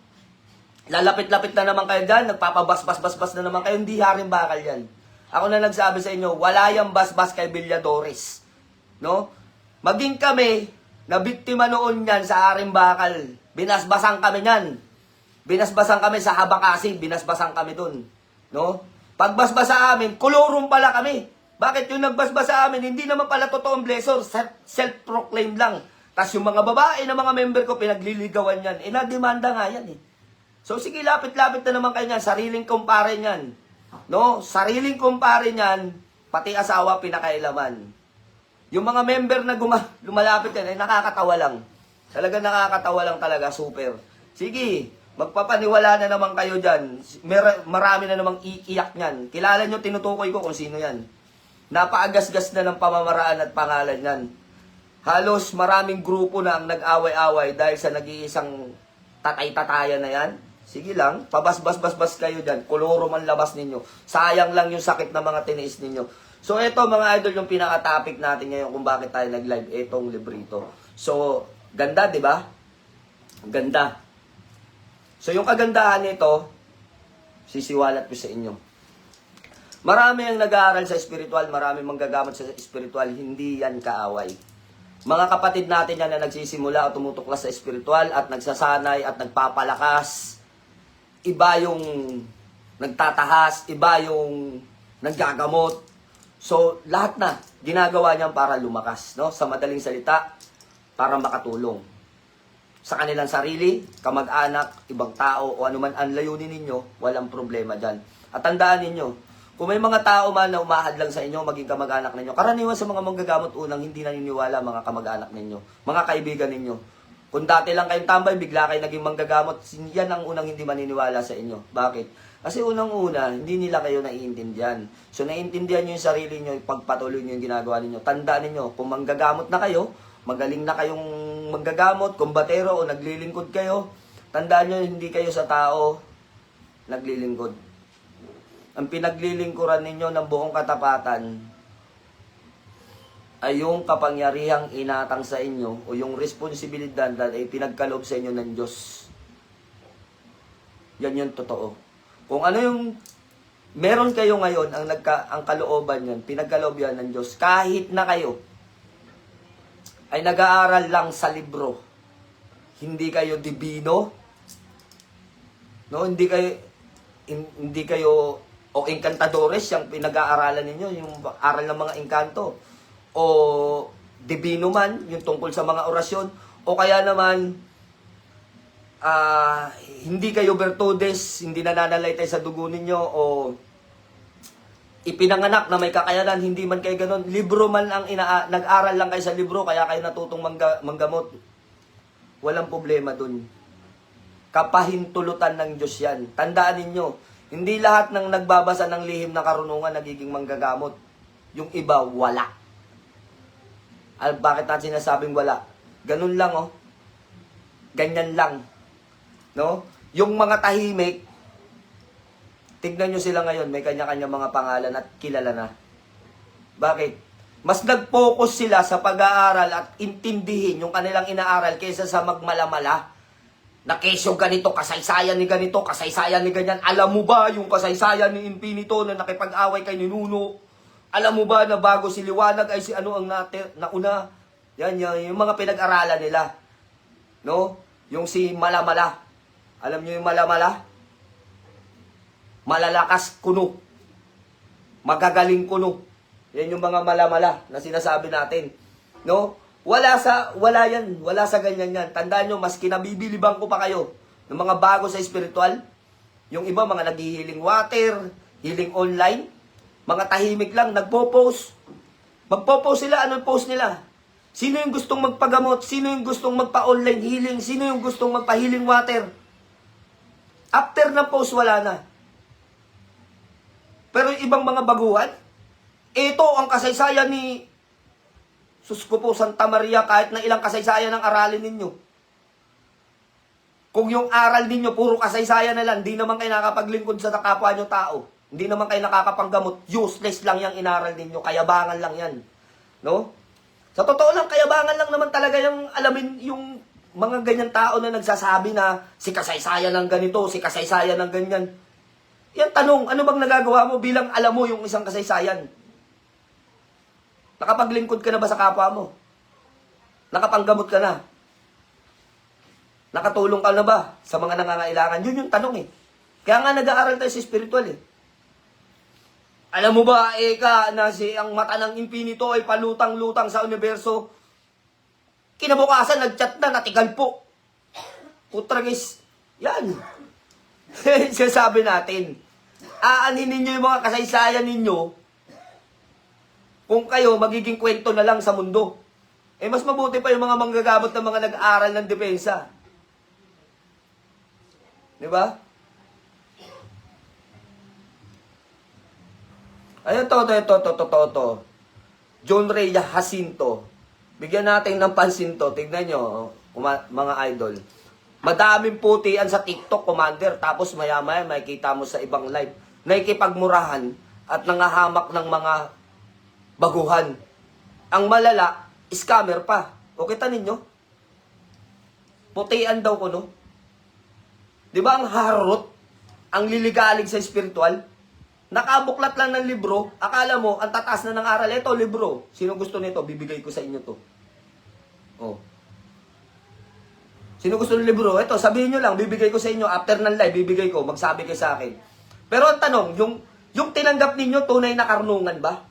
lalapit-lapit na naman kayo dyan, nagpapabas-bas-bas na naman kayo, hindi haring bakal yan. Ako na nagsabi sa inyo, wala yung bas-bas kay Villadores. No? Maging kami, na biktima noon yan sa haring bakal, binasbasan kami yan. Binasbasan kami sa Habakasi, binasbasan kami dun. No? Pagbasbas sa amin, kolorum pala kami. Bakit yung nagbasbas sa amin, hindi naman pala totoong blessor, self-proclaim lang. Tapos yung mga babae na mga member ko, pinagliligawan yan. Nademanda nga yan So sige, lapit-lapit na naman kayo niyan. Sariling kumpare niyan. No? Sariling kumpare niyan, pati asawa pinakailaman. Yung mga member na lumalapit yan, nakakatawa lang. Talaga nakakatawa lang talaga, super. Sige, magpapaniwala na naman kayo dyan. Marami na namang iiyak niyan. Kilala nyo, tinutukoy ko kung sino yan. Napaagas-gas na ng pamamaraan at pangalan yan. Halos maraming grupo na ang nag-away-away dahil sa nag-iisang tatay-tatayan na yan. Sige lang, pabas-bas-bas-bas kayo dyan. Koloro man labas ninyo. Sayang lang yung sakit na mga tiniis ninyo. So ito mga idol yung pinaka-topic natin ngayon kung bakit tayo nag-live. Itong librito. So, ganda, di ba? Ganda. So yung kagandahan nito, sisiwalat ko sa inyo. Marami ang nag-aaral sa spiritual, marami manggagamot sa spiritual, hindi yan kaaway. Mga kapatid natin yan na nagsisimula o tumutuklas sa spiritual at nagsasanay at nagpapalakas. Iba yung nagtatahas, iba yung naggagamot. So, lahat na ginagawa niyan para lumakas, no? Sa madaling salita, para makatulong. Sa kanilang sarili, kamag-anak, ibang tao, o anuman ang layunin ninyo, walang problema dyan. At tandaan ninyo, kung may mga tao man na umahad lang sa inyo, maging kamag-anak ninyo, karaniwan sa mga manggagamot unang hindi naniniwala mga kamag-anak ninyo, mga kaibigan ninyo. Kung dati lang kayong tambay, bigla kayo naging manggagamot, yan ang unang hindi maniniwala sa inyo. Bakit? Kasi unang-una, hindi nila kayo naiintindihan. So, naiintindihan nyo yung sarili nyo, pagpatuloy nyo yung ginagawa ninyo. Tandaan ninyo, kung manggagamot na kayo, magaling na kayong manggagamot, kumbatero, o naglilingkod kayo, tandaan nyo, hindi kayo sa tao naglilingkod. Ang pinaglilingkuran ninyo ng buong katapatan ay yung kapangyarihang inatang sa inyo o yung responsibilidad na ay pinagkaloob sa inyo ng Diyos. Yan yung totoo. Kung ano yung meron kayo ngayon, ang kalooban yan, pinagkaloob yan ng Diyos, kahit na kayo ay nag-aaral lang sa libro, hindi kayo divino, no? Hindi kayo o encantadores, yung pinag-aaralan ninyo, yung aral ng mga engkanto, o divino man, yung tungkol sa mga orasyon, o kaya naman, hindi kayo Bertodes, hindi nananalaytay sa dugo ninyo, o ipinanganak na may kakayanan, hindi man kayo ganun. Libro man ang nag-aral lang kayo sa libro, kaya kayo natutong manggamot. Walang problema dun. Kapahintulutan ng Diyos yan. Tandaan ninyo, hindi lahat ng nagbabasa ng lihim na karunungan nagiging manggagamot. Yung iba, wala. Bakit natin sinasabing wala? Ganun lang, oh. Ganyan lang. No? Yung mga tahimik, tignan nyo sila ngayon, may kanya-kanya mga pangalan at kilala na. Bakit? Mas nag-focus sila sa pag-aaral at intindihin yung kanilang inaaral kaysa sa magmalamala. Na kesyo ganito, kasaysayan ni ganito, kasaysayan ni ganyan. Alam mo ba yung kasaysayan ni Infinito na nakipag-away kay Ninuno? Alam mo ba na bago si Liwanag ay si ano ang nauna? Yan, yung mga pinag-aralan nila. No? Yung si Malamala. Alam nyo yung Malamala? Malalakas kuno. Magagaling kuno. Yan yung mga malamala na sinasabi natin. No? Wala yan. Wala sa ganyan yan. Tandaan nyo, mas kinabibilibang ko pa kayo ng mga bago sa spiritual. Yung iba, mga nag-healing water, healing online, mga tahimik lang, nagpo-post. Magpo-post sila, anong post nila? Sino yung gustong magpagamot? Sino yung gustong magpa-online healing? Sino yung gustong magpa-healing water? After ng post, wala na. Pero yung ibang mga baguhan, ito ang kasaysayan ni Sus ko po, Santa Maria, kahit na ilang kasaysayan ang aralin ninyo. Kung yung aral ninyo, puro kasaysayan na lang, hindi naman kayo nakapaglingkod sa kapwa nyo tao. Hindi naman kayo nakakapanggamot. Useless lang yung inaral ninyo. Kayabangan lang yan. No? Sa totoo lang, kayabangan lang naman talaga yung alamin yung mga ganyan tao na nagsasabi na si kasaysayan ng ganito, si kasaysayan ng ganyan. Yan tanong, ano bang nagagawa mo bilang alam mo yung isang kasaysayan? Nakapaglingkod ka na ba sa kapwa mo? Nakapanggamot ka na? Nakatulong ka na ba sa mga nangangailangan? Yun yung tanong eh. Kaya nga nag-aaral tayo sa spiritual eh. Alam mo ba, Eka, na ang mata ng Infinito ay palutang-lutang sa universo? Kinabukasan, nag-chat na, natigal po. Putragis. Yan. Sasabi natin. Aanin ninyo yung mga kasaysayan ninyo kung kayo magiging kwento na lang sa mundo. Eh mas mabuti pa yung mga manggagamot na mga nag-aaral ng depensa. Di ba? Ayun, to. John Ray Jacinto. Bigyan natin ng pansin to. Tignan nyo, mga idol. Madaming putian sa TikTok, Commander. Tapos maya-maya, makikita mo sa ibang live. Nakikipagmurahan at nangahamak ng mga baguhan. Ang malala, scammer pa. O kita ninyo? Putian daw ko, no? Di ba ang harot, ang liligalig sa spiritual? Nakabuklat lang ng libro, akala mo, ang tataas na ng aral. Ito, libro. Sino gusto nito? Bibigay ko sa inyo to. Oh. Sino gusto ng libro? Ito, sabihin nyo lang, bibigay ko sa inyo. After ng live, bibigay ko. Magsabi kayo sa akin. Pero ang tanong, yung tinanggap ninyo, tunay na karunungan ba?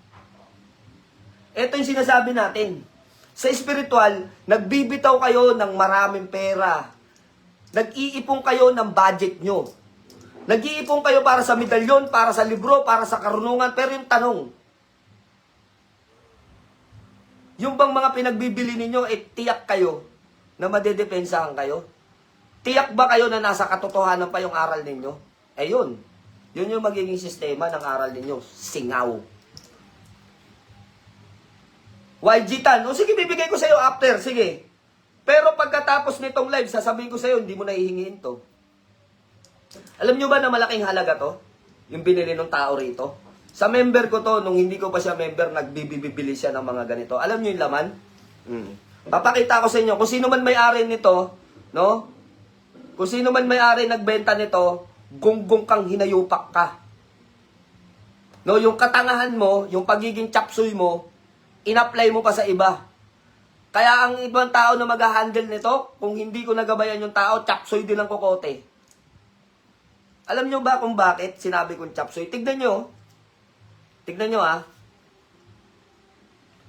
Ito yung sinasabi natin. Sa spiritual, nagbibitaw kayo ng maraming pera. Nag-iipon kayo ng budget nyo. Nag-iipon kayo para sa medalyon, para sa libro, para sa karunungan. Pero yung tanong, yung bang mga pinagbibili ninyo, tiyak kayo na madedepensahan kayo? Tiyak ba kayo na nasa katotohanan pa yung aral ninyo? Yun. Yun yung magiging sistema ng aral ninyo. Singaw. YG Tan, o sige, bibigay ko sa'yo after, sige. Pero pagkatapos nitong live, sasabihin ko sa'yo, hindi mo nahihingiin to. Alam nyo ba na malaking halaga to? Yung binili ng tao rito? Sa member ko to, nung hindi ko pa siya member, nagbibibili siya ng mga ganito. Alam nyo yung laman? Papakita ko sa inyo, kung sino man may-ari nito, no? Kung sino man may-ari nagbenta nito, gunggong kang hinayupak ka. No, yung katangahan mo, yung pagiging chapsuy mo, in-apply mo pa sa iba. Kaya ang ibang tao na mag-handle nito, kung hindi ko nagabayan yung tao, chapsoy din ang kokote. Alam nyo ba kung bakit sinabi kong chapsoy? Tignan nyo. Tignan nyo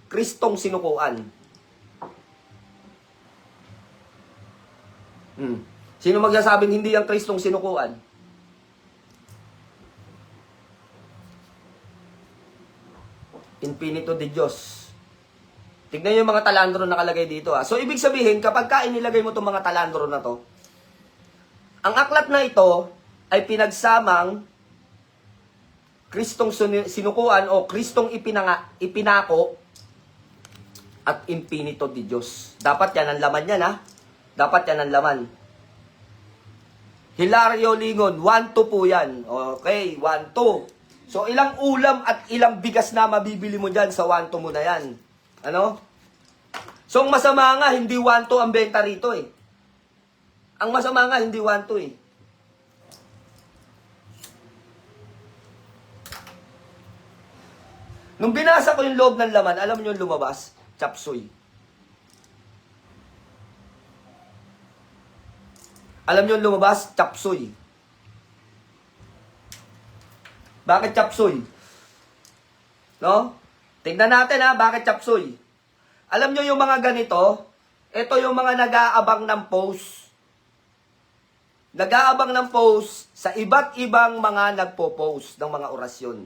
Kristong sinukuan. Sino magsasabing hindi ang Kristong sinukuan? Infinito de Dios. Tignan nyo yung mga talandro na nakalagay dito. So, ibig sabihin, kapag inilagay mo itong mga talandro na to, ang aklat na ito ay pinagsamang Kristong sinukuan o Kristong ipinako at infinito de Diyos. Dapat yan ang laman yan, Dapat yan ang laman. Hilario Lingon, 1-2 po yan. Okay, 1-2. So, ilang ulam at ilang bigas na mabibili mo dyan sa 1-2 mo na yan. Ano? So, ang masama nga, hindi 1-2 ang benta rito Ang masama nga, hindi 1-2 Nung binasa ko yung loob ng laman, alam niyo yung lumabas? Chapsuy. Alam niyo yung lumabas? Chapsuy. Bakit chapsuy? No? Tingnan natin bakit chapsuy? Alam nyo yung mga ganito, ito yung mga nag-aabang ng post. Nag-aabang ng post sa iba't ibang mga nagpo-post ng mga orasyon.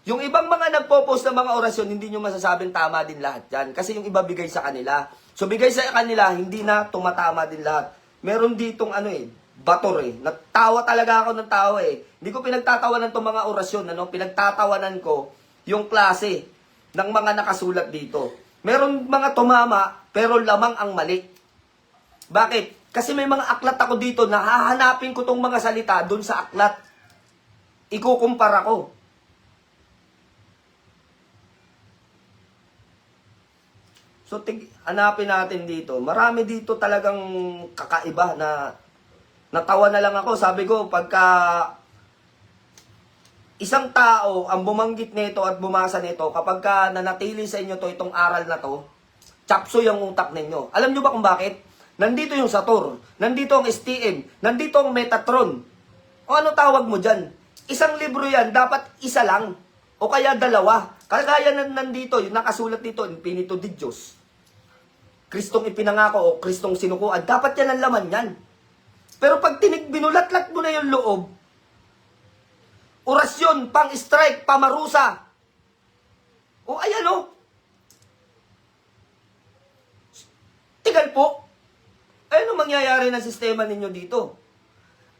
Yung ibang mga nagpo-post ng mga orasyon, hindi nyo masasabing tama din lahat yan. Kasi yung iba bigay sa kanila. So bigay sa kanila, hindi na tumatama din lahat. Meron ditong bator Natawa talaga ako ng tao Hindi ko pinagtatawanan itong mga orasyon. Pinagtatawanan ko yung klase ng mga nakasulat dito. Meron mga tumama, pero lamang ang mali. Bakit? Kasi may mga aklat ako dito na hahanapin ko tong mga salita dun sa aklat. Ikukumpara ko. So, hanapin natin dito. Marami dito talagang kakaiba na natawa na lang ako. Sabi ko, pagka isang tao ang bumanggit nito at bumasa nito, kapag ka nanatili sa inyo itong aral na to, chapsoy ang utak ninyo. Alam nyo ba kung bakit? Nandito yung Saturn, nandito ang STM, nandito ang Metatron. O ano tawag mo dyan? Isang libro yan, dapat isa lang. O kaya dalawa. Kagaya nandito, yung nakasulat dito, Infinito de Dios. Kristong ipinangako o Kristong sinukuan, dapat yan ang laman yan. Pero pag binulatlat mo na yung loob, orasyon, pang-strike, pamarusa. O ayan Tigal po. Ano mangyayari ng sistema ninyo dito?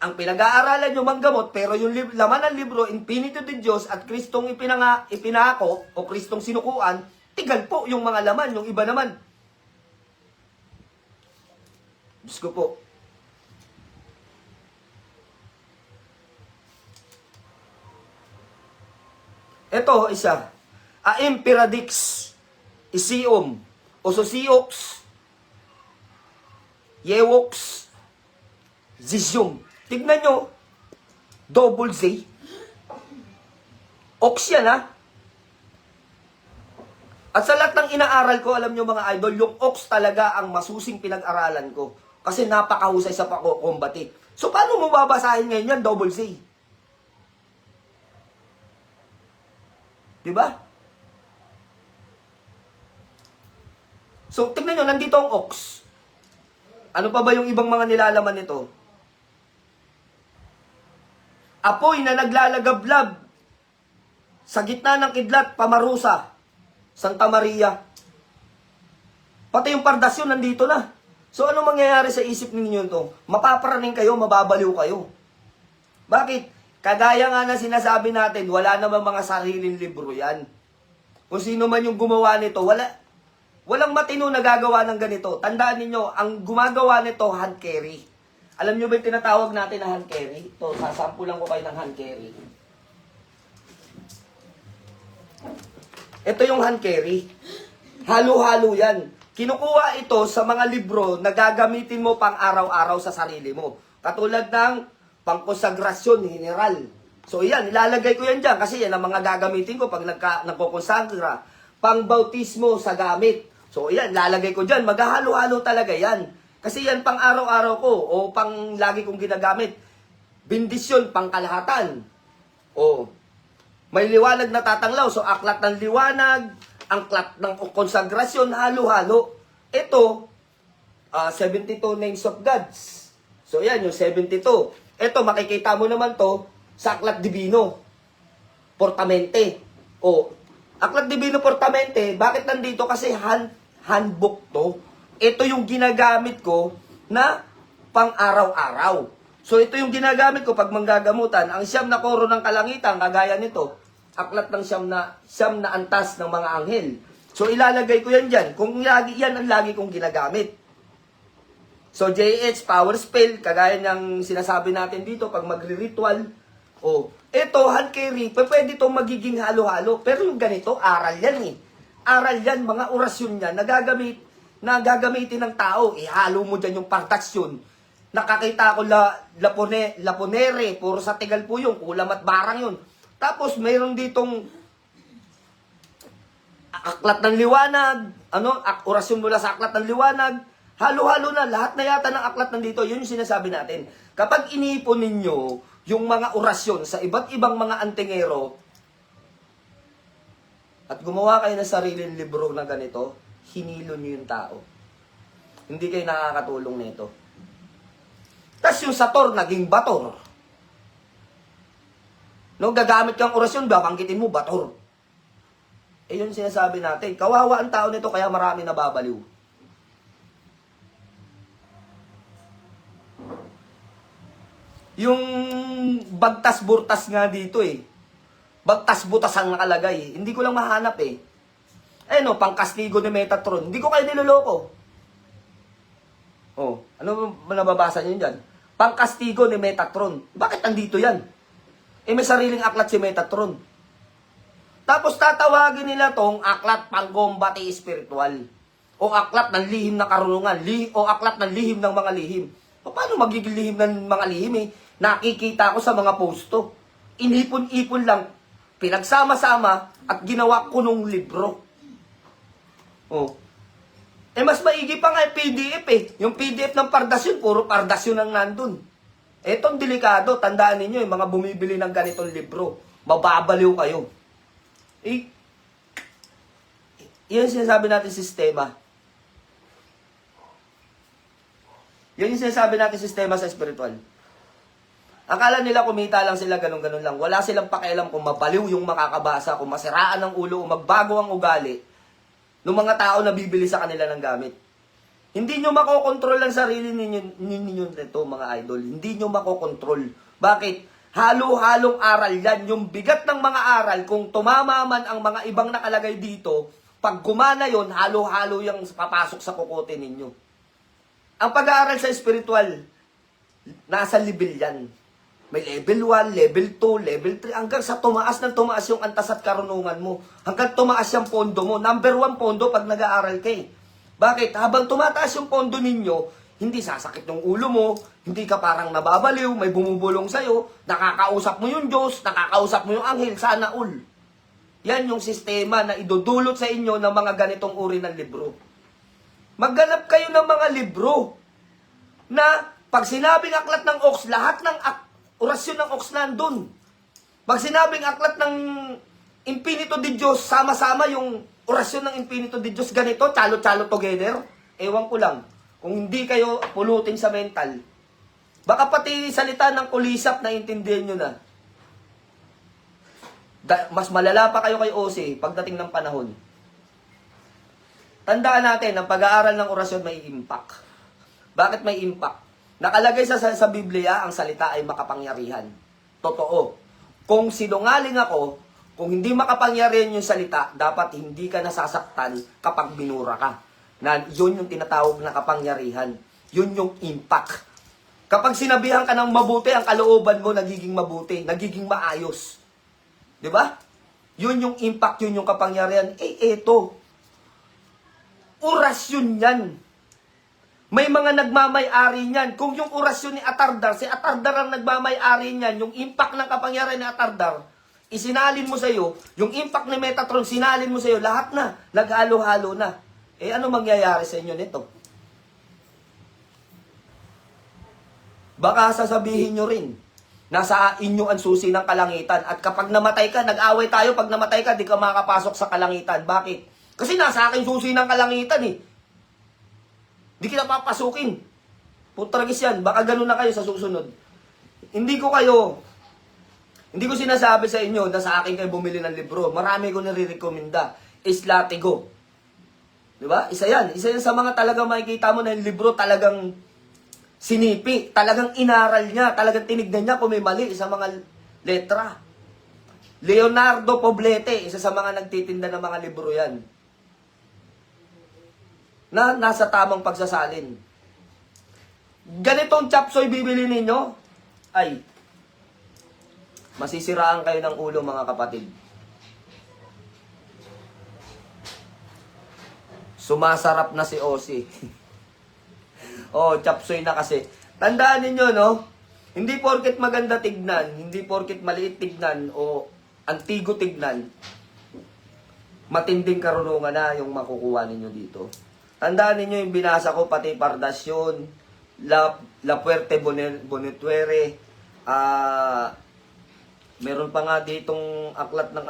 ang pinag-aaralan nyo manggamot, pero yung laman ng libro, Infinito de Diyos at Kristong ipinako o Kristong sinukuan, tigal po yung mga laman, yung iba naman. Diyos ko po. Ito, isa. Imperadix, Isium, Ososiox, Yewox, Zizium. Tignan nyo, double Z. Ox yan, ha? At sa lahat ng inaaral ko, alam nyo mga idol, yung ox talaga ang masusing pinag-aralan ko. Kasi napakahusay sa pakukumbati. So, paano mo babasahin ngayon yan, double Z? Diba? So, tignan nyo, nandito ang ox. Ano pa ba yung ibang mga nilalaman nito? Apoy na naglalagablab sa gitna ng kidlat, Pamarusa, Santa Maria. Pati yung pardasyon nandito na. So ano mangyayari sa isip ninyo ito? Mapaparaning kayo, mababaliw kayo. Bakit? Kagaya nga na sinasabi natin, wala naman mga sariling libro yan. Kung sino man yung gumawa nito, walang matino na gagawa ng ganito. Tandaan ninyo, ang gumagawa nito, hand carry. Alam nyo ba yung tinatawag natin na hand carry? Ito, sasampulan ko kayo ng hand carry. Ito yung hand carry. Halo-halo yan. Kinukuha ito sa mga libro na gagamitin mo pang araw-araw sa sarili mo. Katulad ng pangkonsagrasyon general. So yan, ilalagay ko yan dyan kasi yan ang mga gagamitin ko pag nagkokonsagra. Pangbautismo sa gamit. So yan, lalagay ko dyan. Maghahalo-halo talaga yan. Kasi yan pang araw-araw ko o pang lagi kong ginagamit. Bendisyon, pang kalahatan. O, may liwanag na tatanglaw. So, aklat ng liwanag, aklat ng konsagrasyon, halo-halo. Ito, 72 names of gods. So, yan, yung 72. Ito, makikita mo naman to sa aklat divino. Portamente. O, aklat divino portamente, bakit nandito? Kasi handbook to. Ito yung ginagamit ko na pang araw-araw. So ito yung ginagamit ko pag manggagamutan. Ang siyam na koro ng kalangitan, kagaya nito, aklat ng siyam na antas ng mga anghel. So ilalagay ko yan dyan. Kung yan ang lagi kong ginagamit. So JH, power spell, kagaya ng sinasabi natin dito pag magre-ritual. Ito, hand carry, pwede itong magiging halo-halo. Pero yung ganito, aral yan eh. Aral yan, mga orasyon yan, na gagamitin ng tao, ihalo mo dyan yung partasyon. Nakakita ko laponere, puro sa tigal po yung kulam at barang yun. Tapos mayroon ditong aklat ng liwanag, orasyon mula sa aklat ng liwanag, halo-halo na, lahat na yata ng aklat nandito, yun yung sinasabi natin. Kapag iniipon ninyo yung mga orasyon sa iba't ibang mga antingero, at gumawa kayo ng sariling libro na ganito, hinilo nyo yung tao. Hindi kayo nakakatulong nito. Tapos yung Sator, naging Bator. No, gagamit kang orasyon, babanggitin mo, Bator. Yun sinasabi natin. Kawawa ang tao nito, kaya marami nababaliw. Yung bagtas-burtas nga dito eh. Bagtas-butas ang nakalagay. Hindi ko lang mahanap eh. Pangkastigo ni Metatron. Hindi ko kayo niloloko. Ano nababasa niyo dyan? Pangkastigo ni Metatron. Bakit andito yan? May sariling aklat si Metatron. Tapos tatawagin nila tong aklat panggombati espiritual. O aklat ng lihim na karunungan. O aklat ng lihim ng mga lihim. Paano magiging lihim ng mga lihim eh? Nakikita ko sa mga posto. Inipon-ipon lang. Pinagsama-sama at ginawa ko nung libro. Mas maigi pa nga yung PDF eh. Yung PDF ng pardasyon, puro pardasyon ang nandun. Etong delikado, tandaan ninyo, yung mga bumibili ng ganitong libro, mababaliw kayo. Yan yung sinasabi natin sistema. Yan yung sinasabi natin sistema sa spiritual. Akala nila kumita lang sila, ganun-ganun lang. Wala silang pakialam kung mabaliw yung makakabasa, kung masiraan ng ulo, o magbago ang ugali ng mga tao na bibili sa kanila ng gamit. Hindi nyo makokontrol ang sarili ninyo nito, mga idol. Hindi nyo makokontrol. Bakit? Halo-halong aral yan. Yung bigat ng mga aral, kung tumama man ang mga ibang nakalagay dito, pag gumana yon, halo-halo yung papasok sa kukote ninyo. Ang pag-aaral sa spiritual, nasa level yan. May level 1, level 2, level 3, hanggang sa tumaas ng tumaas yung antas at karunungan mo. Hanggang tumaas yung pondo mo. Number 1 pondo pag nag-aaral ka eh. Bakit? Habang tumataas yung pondo ninyo, hindi sasakit yung ulo mo, hindi ka parang nababaliw, may bumubulong sa'yo, nakakausap mo yung Diyos, nakakausap mo yung anghel, sana all. Yan yung sistema na idudulot sa inyo ng mga ganitong uri ng libro. Magganap kayo ng mga libro na pag sinabing aklat ng Ox, lahat ng orasyon ng Ox nandun. Pag sinabing aklat ng Infinito de Diyos, sama-sama yung orasyon ng Infinito de Diyos, ganito, chalo-chalo together. Ewan ko lang. Kung hindi kayo pulutin sa mental, baka pati salita ng kulisap na intindihan nyo na. Mas malala pa kayo kay OC pagdating ng panahon. Tandaan natin, ang pag-aaral ng orasyon may impact. Bakit may impact? Nakalagay sa Biblia, ang salita ay makapangyarihan. Totoo. Kung sinungaling ako, kung hindi makapangyarihan yung salita, dapat hindi ka nasasaktan kapag binura ka. Na yun yung tinatawag na kapangyarihan. Yun yung impact. Kapag sinabihan ka ng mabuti, ang kalooban mo nagiging mabuti, nagiging maayos. 'Di ba? Yun yung impact, yun yung kapangyarihan. Eto. Orasyon yan. May mga nagmamay-ari niyan. Kung yung orasyon ni Atardar, si Atardar ang nagmamay-ari niyan, yung impact ng kapangyarihan ni Atardar, isinalin mo sa'yo, yung impact ni Metatron, sinalin mo sa'yo, lahat na, naghalo-halo na. Ano mangyayari sa inyo nito? Baka sasabihin nyo rin, nasa inyo ang susi ng kalangitan. At kapag namatay ka, nag-away tayo, pag namatay ka, di ka makakapasok sa kalangitan. Bakit? Kasi nasa akin susi ng kalangitan eh. Di kita papasukin. Putragis yan, baka ganun na kayo sa susunod. Hindi ko sinasabi sa inyo na sa akin kayo bumili ng libro. Marami ko nare-recommenda. Islatigo. Diba? Isa yan sa mga talagang makikita mo na yung libro talagang sinipi, talagang inaral niya, talagang tinignan niya kung may mali sa mga letra. Leonardo Poblete, isa sa mga nagtitinda ng mga libro yan. Na nasa tamang pagsasalin. Ganitong chapsoy bibili ninyo, ay, masisiraan kayo ng ulo mga kapatid. Sumasarap na si OC. Chapsoy na kasi. Tandaan ninyo, no? Hindi porket maganda tignan, hindi porket maliit tignan, o antigo tignan, matinding karunungan na yung makukuha ninyo dito. Tandaan ninyo yung binasa ko, pati Pardasyon, La Puerte Bonituere, meron pa nga ditong aklat ng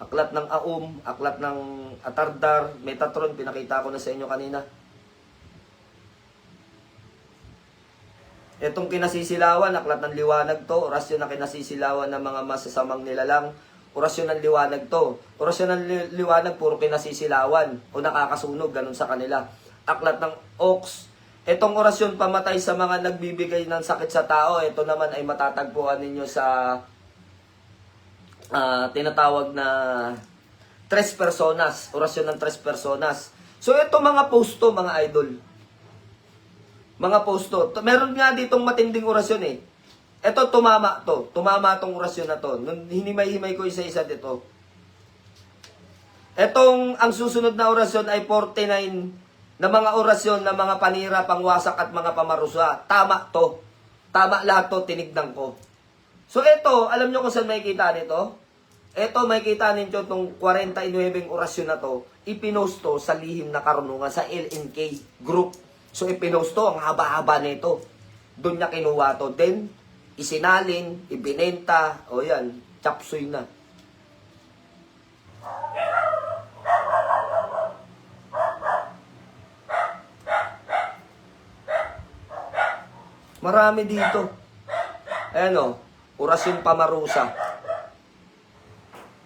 aklat ng Aum, aklat ng Atardar, Metatron, pinakita ko na sa inyo kanina. Itong kinasisilawan, aklat ng liwanag to, orasyon na kinasisilawan ng mga masasamang nilalang, orasyon ng liwanag to. Orasyon ng liwanag, puro kinasisilawan o nakakasunog, ganun sa kanila. Aklat ng Ox, itong orasyon pamatay sa mga nagbibigay ng sakit sa tao, ito naman ay matatagpuan ninyo sa tinatawag na tres personas, orasyon ng tres personas. So ito mga posto, mga idol. Mga posto. Meron nga ditong matinding orasyon eh. Ito tumama to. Tumama tong orasyon na to. Hinimay-himay ko isa-isa dito. Etong ang susunod na orasyon ay 49 na mga orasyon na mga panira, pangwasak at mga pamarusa. Tama to. Tama lahat to, tinignan ko. So ito, alam nyo kung saan makikita nito? Ito, makikita ninyo itong 49 orasyon na to, ipinost to sa lihim na karunungan sa LNK group. So ipinost to, ang haba-haba nito. Doon niya kinuha to. Then, isinalin, ibinenta, o yan, chapsoy na. Marami dito. Ayan o, orasyon pamarusa.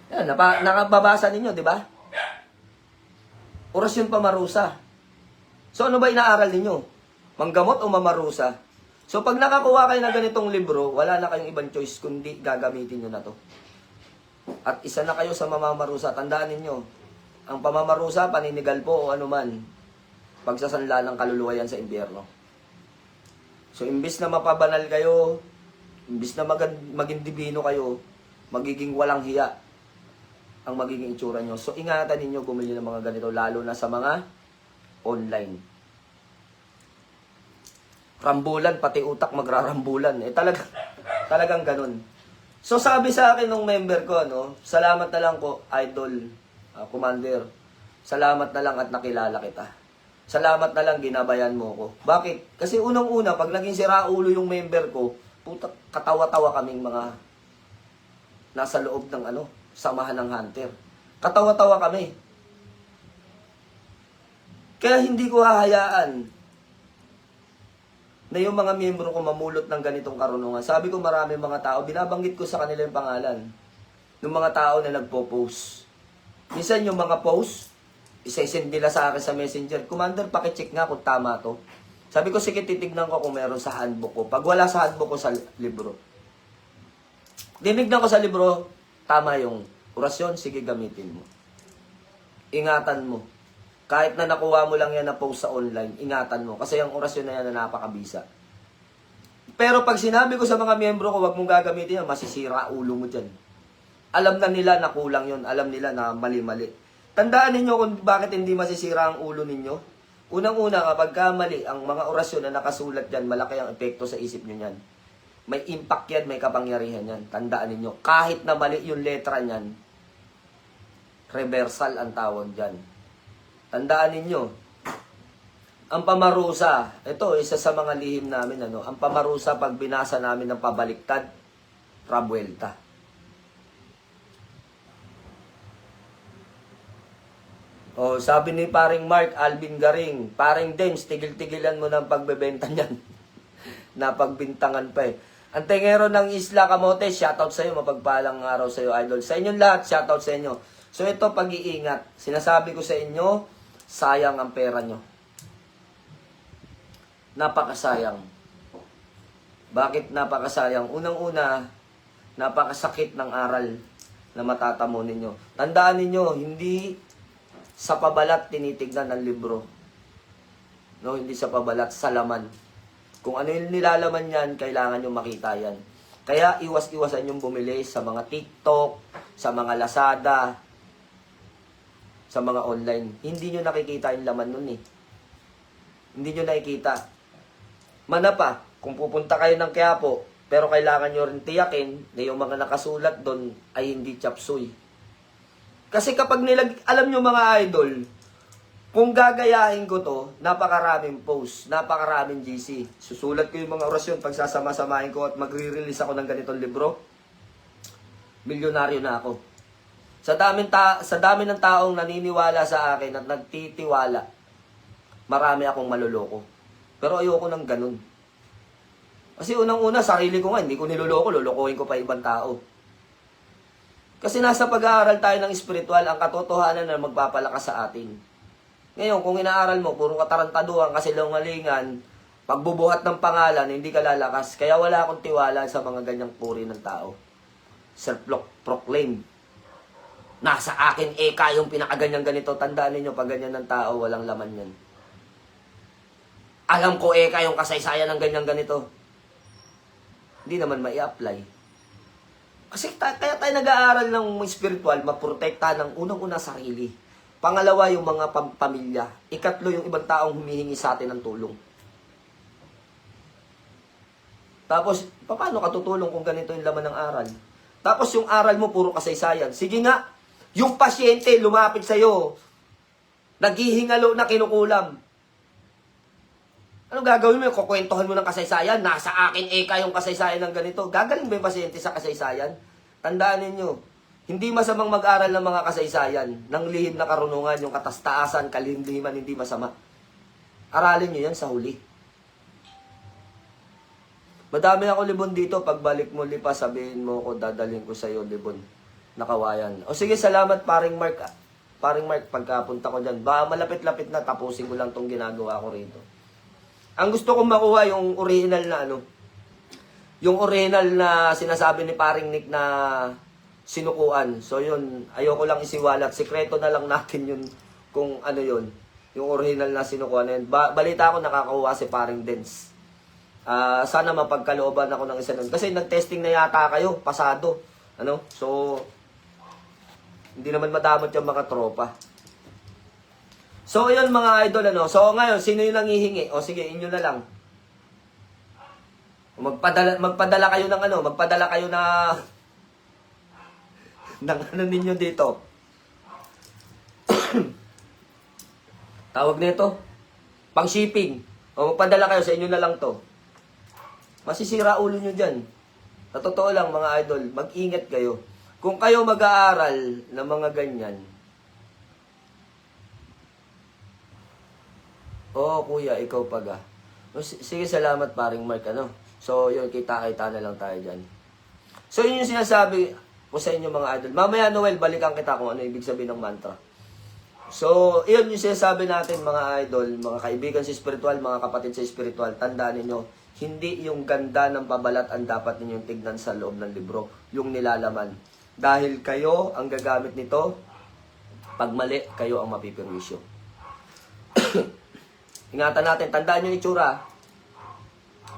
Yan, nakababasa ninyo, di ba? Orasyon pamarusa. So ano ba inaaral ninyo? Manggamot o mamarusa? So pag nakakuha kayo ng ganitong libro, wala na kayong ibang choice kundi gagamitin nyo na to. At isa na kayo sa mamamarusa. Tandaan ninyo, ang pamamarusa, paninigal po o anuman, pagsasanla ng kaluluwa yan sa impyerno. So imbis na mapabanal kayo, imbis na maging divino kayo, magiging walang hiya ang magiging itsura nyo. So ingatan ninyo bumili ng mga ganito, lalo na sa mga online. Rambulan, pati utak magrarambulan. Talagang ganun. So sabi sa akin ng member ko, salamat na lang ko, Idol, Commander. Salamat na lang at nakilala kita. Salamat na lang ginabayan mo ko. Bakit? Kasi unang-una, pag naging siraulo yung member ko, puta, katawa-tawa kaming mga nasa loob ng samahan ng hunter. Katawa-tawa kami. Kaya hindi ko hahayaan na yung mga miyembro ko mamulot ng ganitong karunungan. Sabi ko marami mga tao, binabanggit ko sa kanila yung pangalan ng mga tao na nagpo-post. Minsan yung mga post, isa-send nila sa akin sa messenger, Commander, pakicheck nga kung tama to. Sabi ko, sige, titignan ko kung meron sa handbook ko. Pag wala sa handbook ko sa libro. Dinignan ko sa libro, tama yung orasyon, sige, gamitin mo. Ingatan mo. Kahit na nakuha mo lang yan na post sa online, ingatan mo. Kasi yung orasyon na yan na napakabisa. Pero pag sinabi ko sa mga miyembro ko, wag mong gagamitin yan, masisira ulo mo dyan. Alam na nila na kulang yun. Alam nila na mali-mali. Tandaan ninyo kung bakit hindi masisira ang ulo ninyo. Unang-una, kapag mali, ang mga orasyon na nakasulat dyan, malaki ang epekto sa isip nyo yan. May impact yan, may kapangyarihan yan. Tandaan ninyo, kahit na mali yung letra niyan, reversal ang tawag dyan. Tandaan ninyo, ang pamarusa, ito, isa sa mga lihim namin, ang pamarusa pag binasa namin ng pabaliktad, rabuelta. Oh, sabi ni paring Mark Alvin Garing, paring Dems, tigil-tigilan mo ng pagbebenta niyan. Napagbintangan pa eh. Ang tengero ng Isla Camote, shoutout sa iyo, mapagpalang araw sa iyo, idol. Sa inyong lahat, shoutout sa inyo. So ito, pag-iingat. Sinasabi ko sa inyo, sayang ang pera nyo. Napakasayang. Bakit napakasayang? Unang-una, napakasakit ng aral na matatamo ninyo. Tandaan ninyo, hindi sa pabalat tinitignan ng libro. No, hindi sa pabalat, sa laman. Kung ano yung nilalaman yan, kailangan nyo makita yan. Kaya iwas-iwasan yung bumili sa mga TikTok, sa mga Lazada, sa mga online. Hindi nyo nakikita yung laman nun eh. Hindi nyo nakikita. Mana pa, kung pupunta kayo ng Quiapo, pero kailangan nyo rin tiyakin na yung mga nakasulat doon ay hindi chapsuy. Kasi kapag alam nyo mga idol, kung gagayahin ko to, napakaraming post, napakaraming GC. Susulat ko yung mga orasyon, pagsasama-samahin ko at magre-release ako ng ganitong libro, milyonaryo na ako. Sa dami ng taong naniniwala sa akin at nagtitiwala, marami akong maluloko. Pero ayoko ng ganun. Kasi unang-una, sarili ko nga, hindi ko niloloko, lolokohin ko pa ibang tao. Kasi nasa pag-aaral tayo ng spiritual, ang katotohanan na magpapalakas sa atin. Ngayon, kung inaaral mo, puro katarantaduhan, kasi lungalingan, pagbubuhat ng pangalan, hindi ka lalakas. Kaya wala akong tiwala sa mga ganyang puri ng tao. Self-proclaim. Nasa akin, eka, yung pinakaganyang ganito. Tandaan ninyo, pag ganyan ng tao, walang laman yan. Alam ko, eka, yung kasaysayan ng ganyang ganito. Hindi naman mai-apply. Kasi kaya tayo nag-aaral ng spiritual, maprotekta ng unang-una sarili. Pangalawa, yung mga pamilya. Ikatlo, yung ibang taong humihingi sa atin ng tulong. Tapos, paano ka tutulong kung ganito yung laman ng aral? Tapos yung aral mo, puro kasaysayan. Sige nga, yung pasyente lumapit sa'yo, naghihingalo na kinukulam. Ano gagawin mo? Kukwentuhan mo ng kasaysayan. Nasa akin, eka, yung kasaysayan ng ganito. Gagaling ba yung pasyente sa kasaysayan? Tandaan ninyo, hindi masamang mag-aral ng mga kasaysayan, ng lihim na karunungan, yung katastaasan, kalindiman, hindi masama. Aralin nyo yan sa huli. Madami ako libon dito. Pagbalik mo lipa, sabihin mo ko, dadalhin ko sa iyo libon. Nakawayan. O sige, salamat paring Mark. paring Mark, pagkapunta ko dyan, ba malapit-lapit na, tapusin ko lang tong ginagawa ko rito. Ang gusto kong makuha yung original na yung original na sinasabi ni paring Nick na sinukuan. So yun, ayoko lang isiwalat. Sikreto na lang natin yun kung ano yun. Yung original na sinukuan na yun. Balita ko nakakakuha si paring Dens. Sana mapagkalooban ako ng isa nun. Kasi nag-testing na yata kayo, pasado. So, hindi naman madamot yung mga tropa. So, yun mga idol, So, ngayon, sino yung nangihingi? O, sige, inyo na lang. Magpadala kayo ng magpadala kayo na ng ninyo dito. Tawag nito, pang shipping. O, magpadala kayo, sa inyo na lang to. Masisira ulo nyo dyan. Sa totoo lang, mga idol, mag-ingat kayo. Kung kayo mag-aaral ng mga ganyan, kuya, ikaw paga. Sige, salamat paring Mark, So, yun, kita-kita na lang tayo dyan. So, yun yung sinasabi ko sa inyo mga idol. Mamaya, Noel, balikan kita kung ano ibig sabihin ng mantra. So, yun yung sinasabi natin mga idol, mga kaibigan sa spiritual, mga kapatid sa spiritual. Tandaan ninyo, hindi yung ganda ng babalat ang dapat ninyong tignan sa loob ng libro, yung nilalaman. Dahil kayo ang gagamit nito, pag mali, kayo ang mapipirwisyo. Ingatan natin, tandaan yung itsura.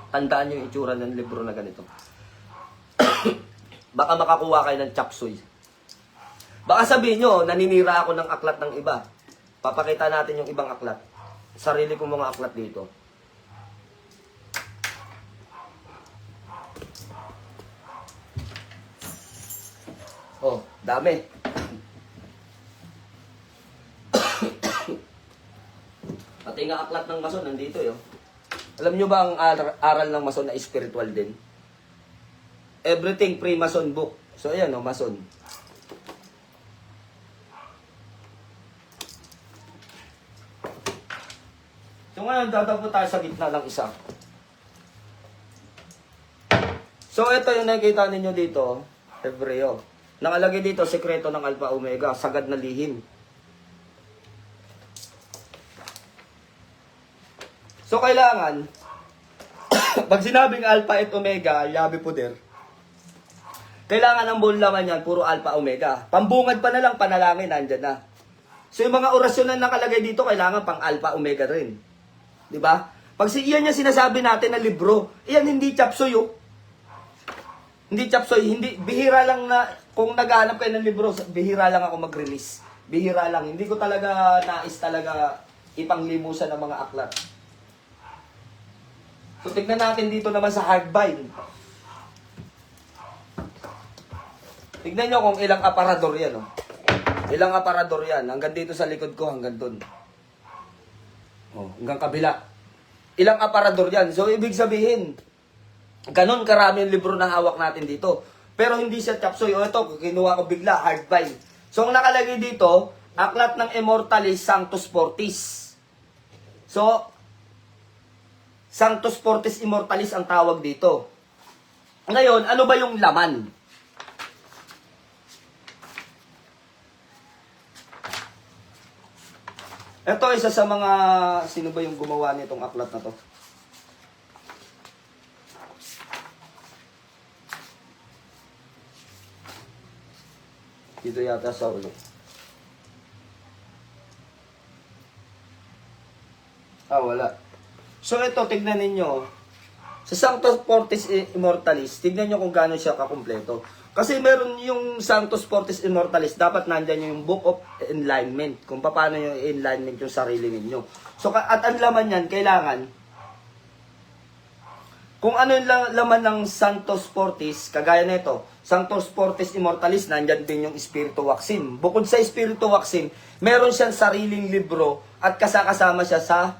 Tandaan yung itsura ng libro na ganito. Baka makakuha kayo ng chapsuy. Baka sabihin nyo, naninira ako ng aklat ng iba. Papakita natin yung ibang aklat. Sarili kong mga aklat dito. Oh, dami. Pati nga aklat ng mason, nandito yun. Alam nyo ba ang aral ng mason na spiritual din? Everything pre-mason book. So, ayan mason. So, ngayon, tatagpo tayo sa gitna ng isa. So, ito yung nakikita ninyo dito, Hebreo. Nakalagay dito, sekreto ng Alpha Omega, sagad na lihim. So, kailangan, pag sinabing Alpha at Omega, yabi poder, kailangan ang buong laman yan, puro Alpha Omega. Pambungad pa na lang, panalangin, nandyan na. So, yung mga orasyon na nakalagay dito, kailangan pang Alpha Omega rin. Diba? Pag iyan yung sinasabi natin na libro, iyan hindi chapsoy, Hindi chapsoy, hindi, bihira lang na, kung naghahanap kayo ng libro, bihira lang ako mag-release. Bihira lang. Hindi ko talaga nais talaga ipanglimusan ng mga aklat. So, tignan natin dito naman sa hardbind. Tignan nyo kung ilang aparador yan, Ilang aparador yan. Hanggang dito sa likod ko, hanggang doon. Hanggang kabila. Ilang aparador yan. So, ibig sabihin, ganon karami yung libro na hawak natin dito. Pero hindi siya chapsoy. Ito, kinuha ko bigla, hardbind. So, ang nakalagay dito, aklat ng Immortalis Sanctus Fortis. So, Sanctus Fortis Immortalis ang tawag dito. Ngayon, ano ba yung laman? Ito, isa sa mga, sino ba yung gumawa nitong aklat na to? Dito yata sa ulo. Wala. So ito, tignan ninyo. Sa Sanctus Fortis Immortalis, tignan nyo kung gaano siya kakumpleto. Kasi meron yung Sanctus Fortis Immortalis, dapat nandyan yung Book of Enlightenment. Kung paano yung enlightenment yung sarili ninyo. So, at ang laman yan, kailangan, kung ano yung laman ng Sanctus Fortis, kagaya nito, Sanctus Fortis Immortalis, nandyan din yung Spiritu Waxim. Bukod sa Spiritu Waxim, meron siyang sariling libro at kasama siya sa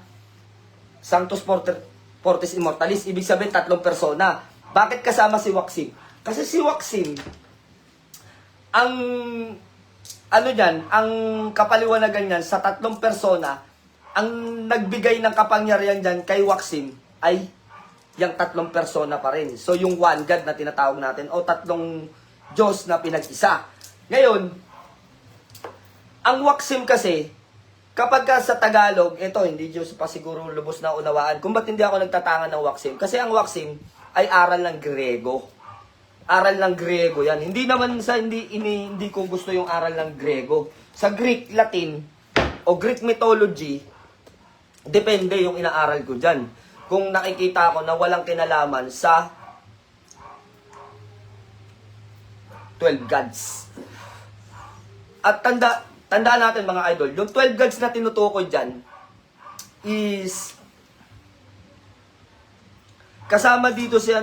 Sanctus Fortis Immortalis. Ibig sabihin, 3 persona. Bakit kasama si Waxim? Kasi si Waxim, ang kapaliwanagan niyan sa 3 persona, ang nagbigay ng kapangyarihan diyan kay Waxim ay yung 3 persona pa rin. So, yung one God na tinatawag natin, o 3 Diyos na pinag-isa. Ngayon, Ang Waxim kasi, kapag ka sa Tagalog, ito, hindi Diyos pa siguro lubos na unawaan. Kung ba't hindi ako nagtatangan ng Waxim? Kasi ang Waxim ay aral ng Grego. Aral ng Grego yan. Hindi naman hindi ko gusto yung aral ng Grego. Sa Greek, Latin, o Greek mythology, depende yung inaaral ko dyan. Kung nakikita ko na walang kinalaman sa 12 gods. At tandaan natin mga idol, yung 12 gods na tinutukoy dyan is kasama dito si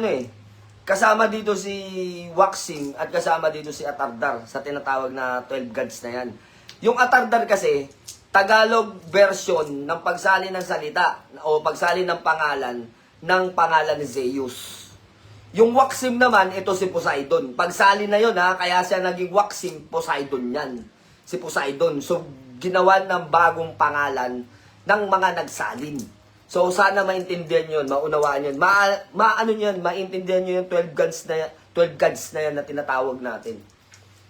kasama dito si Waxing at kasama dito si Atardar sa tinatawag na 12 gods na yan. Yung Atardar kasi, Tagalog version ng pagsali ng salita o pagsali ng pangalan ni Zeus. Yung Waxim naman, ito si Poseidon. Pagsali na yun kaya siya naging Waxim, Poseidon yan. Si Poseidon. So, ginawa ng bagong pangalan ng mga nagsalin. So, sana maintindihan yun, maunawaan yun. Maintindihan nyo yung 12 gods na yan na tinatawag natin.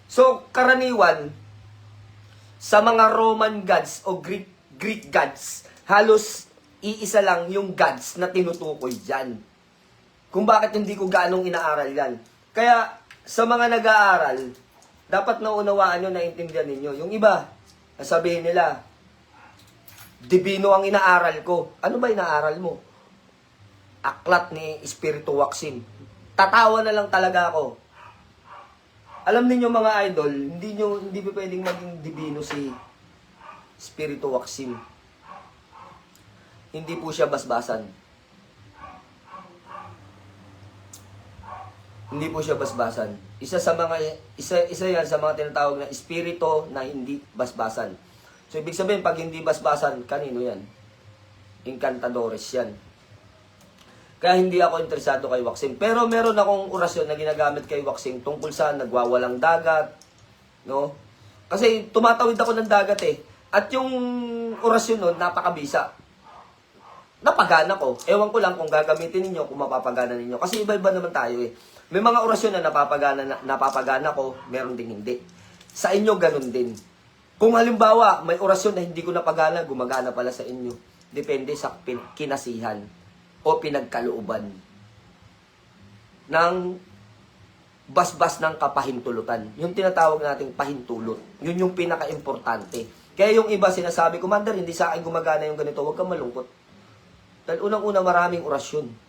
So, karaniwan, sa mga Roman gods o Greek gods, halos iisa lang yung gods na tinutukoy dyan. Kung bakit hindi ko gaanong inaaral yan. Kaya, sa mga nag-aaral, dapat naunawaan nyo, naintindihan ninyo. Yung iba, sabihin nila, Divino ang inaaral ko. Ano ba inaaral mo? Aklat ni Espiritu Waxim. Tatawa na lang talaga ako. Alam niyo mga idol, hindi pa pwedeng maging divino si Espiritu Waxim. Hindi po siya basbasan. Hindi po siya basbasan. Isa yan sa mga tinatawag na espiritu na hindi basbasan. So, ibig sabihin, pag hindi basbasan, kanino yan? Encantadores yan. Kaya hindi ako interesado kay Waxing. Pero meron akong orasyon na ginagamit kay Waxing tungkol sa nagwawalang dagat. No? Kasi tumatawid ako ng dagat At yung orasyon nun, napakabisa. Napagana ko. Ewan ko lang kung gagamitin ninyo, kung mapapagana ninyo. Kasi iba-iba naman tayo May mga orasyon na napapagana ko, meron ding hindi. Sa inyo, ganun din. Kung halimbawa, may orasyon na hindi ko napagana, gumagana pala sa inyo. Depende sa kinasihan o pinagkalooban ng basbas ng kapahintulutan. Yung tinatawag nating pahintulot. Yun yung pinaka-importante. Kaya yung iba sinasabi, Commander, hindi sa akin gumagana yung ganito. Huwag kang malungkot. Dahil unang-una maraming orasyon.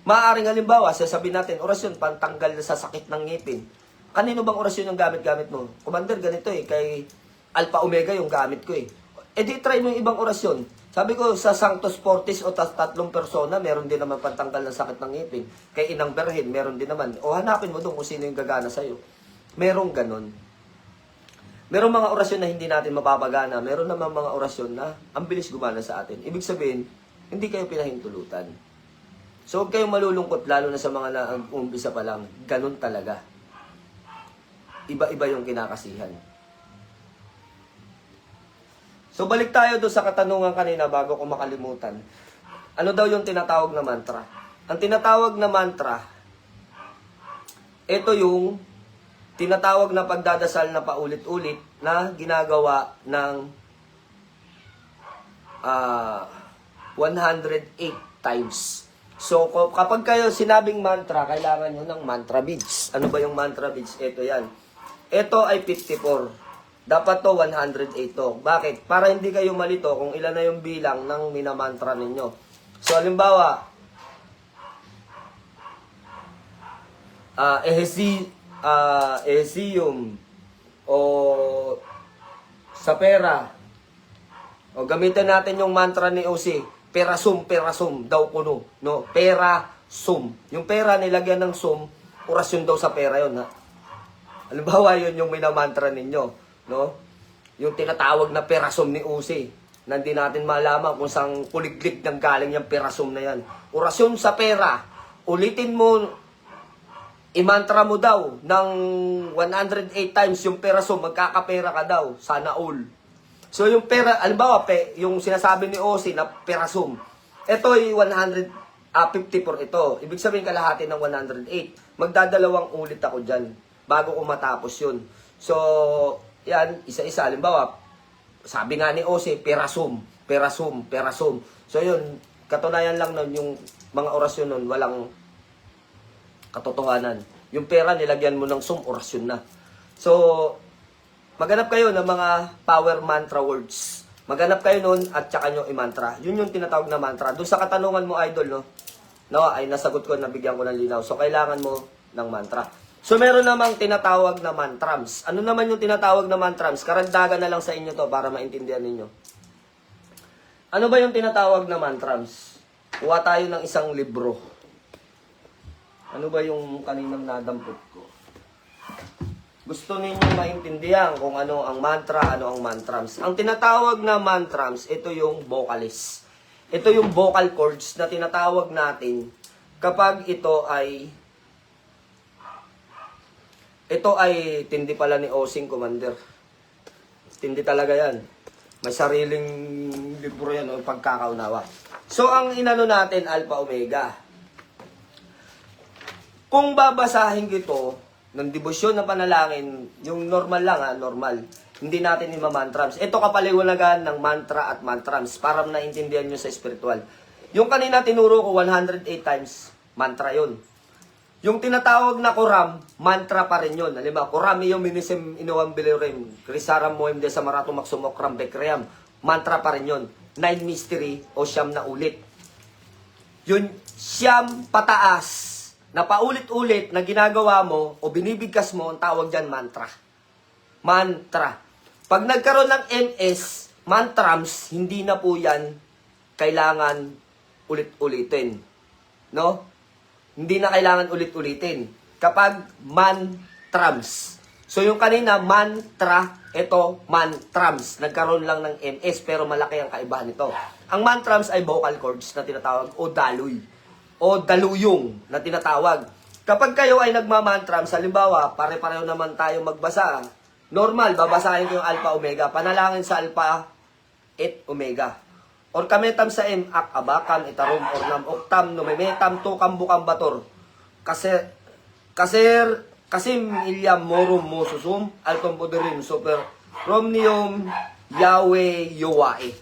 Maaaring halimbawa, sasabihin natin, orasyon, pantanggal sa sakit ng ngipin. Kanino bang orasyon yung gamit-gamit mo? Commander, ganito kay Alpha Omega yung gamit ko di try mo yung ibang orasyon. Sabi ko, sa Sanctus Fortis o tatlong persona, meron din naman pantanggal ng sakit ng ngipin. Kay Inang Berhen, meron din naman. O hanapin mo doon kung sino yung gagana sa'yo. Merong ganon. Merong mga orasyon na hindi natin mapapagana. Meron naman mga orasyon na ang bilis gumana sa atin. Ibig sabihin, hindi kayo pinahintulutan. So, huwag kayong malulungkot, lalo na sa mga nag-umpisa pa lang. Ganon talaga. Iba-iba yung kinakasihan. So, balik tayo doon sa katanungan kanina bago ko makalimutan. Ano daw yung tinatawag na mantra? Ang tinatawag na mantra, ito yung tinatawag na pagdadasal na paulit-ulit na ginagawa ng 108 times. So, kapag kayo sinabing mantra, kailangan nyo ng mantra beads. Ano ba yung mantra beads? Ito yan. Ito ay 54. Dapat to 108 to. Bakit? Para hindi kayo malito kung ilan na yung bilang ng minamantra ninyo. So, halimbawa, Ehesium o sa pera. O gamitin natin yung mantra ni OC. Perasum daw kuno. No? Perasum. Yung pera nilagyan ng sum, orasyon daw sa pera yon Halimbawa, yun yung minamantra ninyo. No? Yung tinatawag na perasum ni OC. Hindi natin malaman kung saan kuliglig ng galing yung perasum na yan. Orasyon sa pera. Ulitin mo, imantra mo daw ng 108 times yung perasum, magkakapera ka daw. Sana all. So yung pera, alimbawa, yung sinasabi ni OC na perasum, ito ay 154 ito. Ibig sabihin kalahati ng 108. Magdadalawang ulit ako dyan bago ko matapos yun. So, yan, isa-isa. Halimbawa, sabi nga ni Ose, perasum, perasum, perasum. So yun, katunayan lang nun, yung mga orasyon nun, walang katotohanan. Yung pera, nilagyan mo ng sum, orasyon na. So, maghanap kayo ng mga power mantra words. Maghanap kayo nun at tsaka nyo i-mantra. Yun yung tinatawag na mantra. Doon sa katanungan mo, idol, no? Ay nasagot ko, nabigyan ko ng linaw. So, kailangan mo ng mantra. So, meron namang tinatawag na mantrams. Ano naman yung tinatawag na mantrams? Karagdagan na lang sa inyo to para maintindihan ninyo. Ano ba yung tinatawag na mantrams? Kuha tayo ng isang libro. Ano ba yung kaninang nadampot ko? Gusto ninyong maintindihan kung ano ang mantra, ano ang mantrams. Ang tinatawag na mantrams, ito yung vocalist. Ito yung vocal cords na tinatawag natin kapag ito ay tindi pala ni Osing Commander. Tindi talaga yan. May sariling libro yan o pagkakaunawa. So, ang inano natin, Alpha Omega. Kung babasahin ito ng debosyon na panalangin, yung normal lang normal. Hindi natin imamantrams. Ito kapaliwanagan ng mantra at mantrams para naintindihan nyo sa spiritual. Yung kanina tinuro ko 108 times, mantra yon. Yung tinatawag na kuram, mantra pa rin yun. Halimbawa, kuram iyo minisim inuwang bilirem, krisaram moem de sa marato maksumokram bekream, mantra pa rin yun. 9 mystery o siyam na ulit. Yun, siyam pataas na paulit-ulit na ginagawa mo o binibigkas mo, ang tawag dyan mantra. Mantra. Pag nagkaroon ng MS, mantrams, hindi na po yan kailangan ulit-ulitin. No? Hindi na kailangan ulit-ulitin. Kapag mantrams. So yung kanina, mantra, ito, mantrams. Nagkaroon lang ng MS, pero malaki ang kaibahan nito. Ang mantrams ay vocal cords na tinatawag o daloy. O daluyong na tinatawag. Kapag kayo ay nagmamantrams, halimbawa, pare-pareho naman tayo magbasa. Normal, babasahin ko yung Alpha Omega. Panalangin sa Alpha et Omega. Or kametam sa M, ak abakan, itarum, or nam oktam, numemetam, tukam, bukam, bator. Kasim, ilyam, morum, mosusum, altom, poderim, super, romnium, Yahweh, Yowae.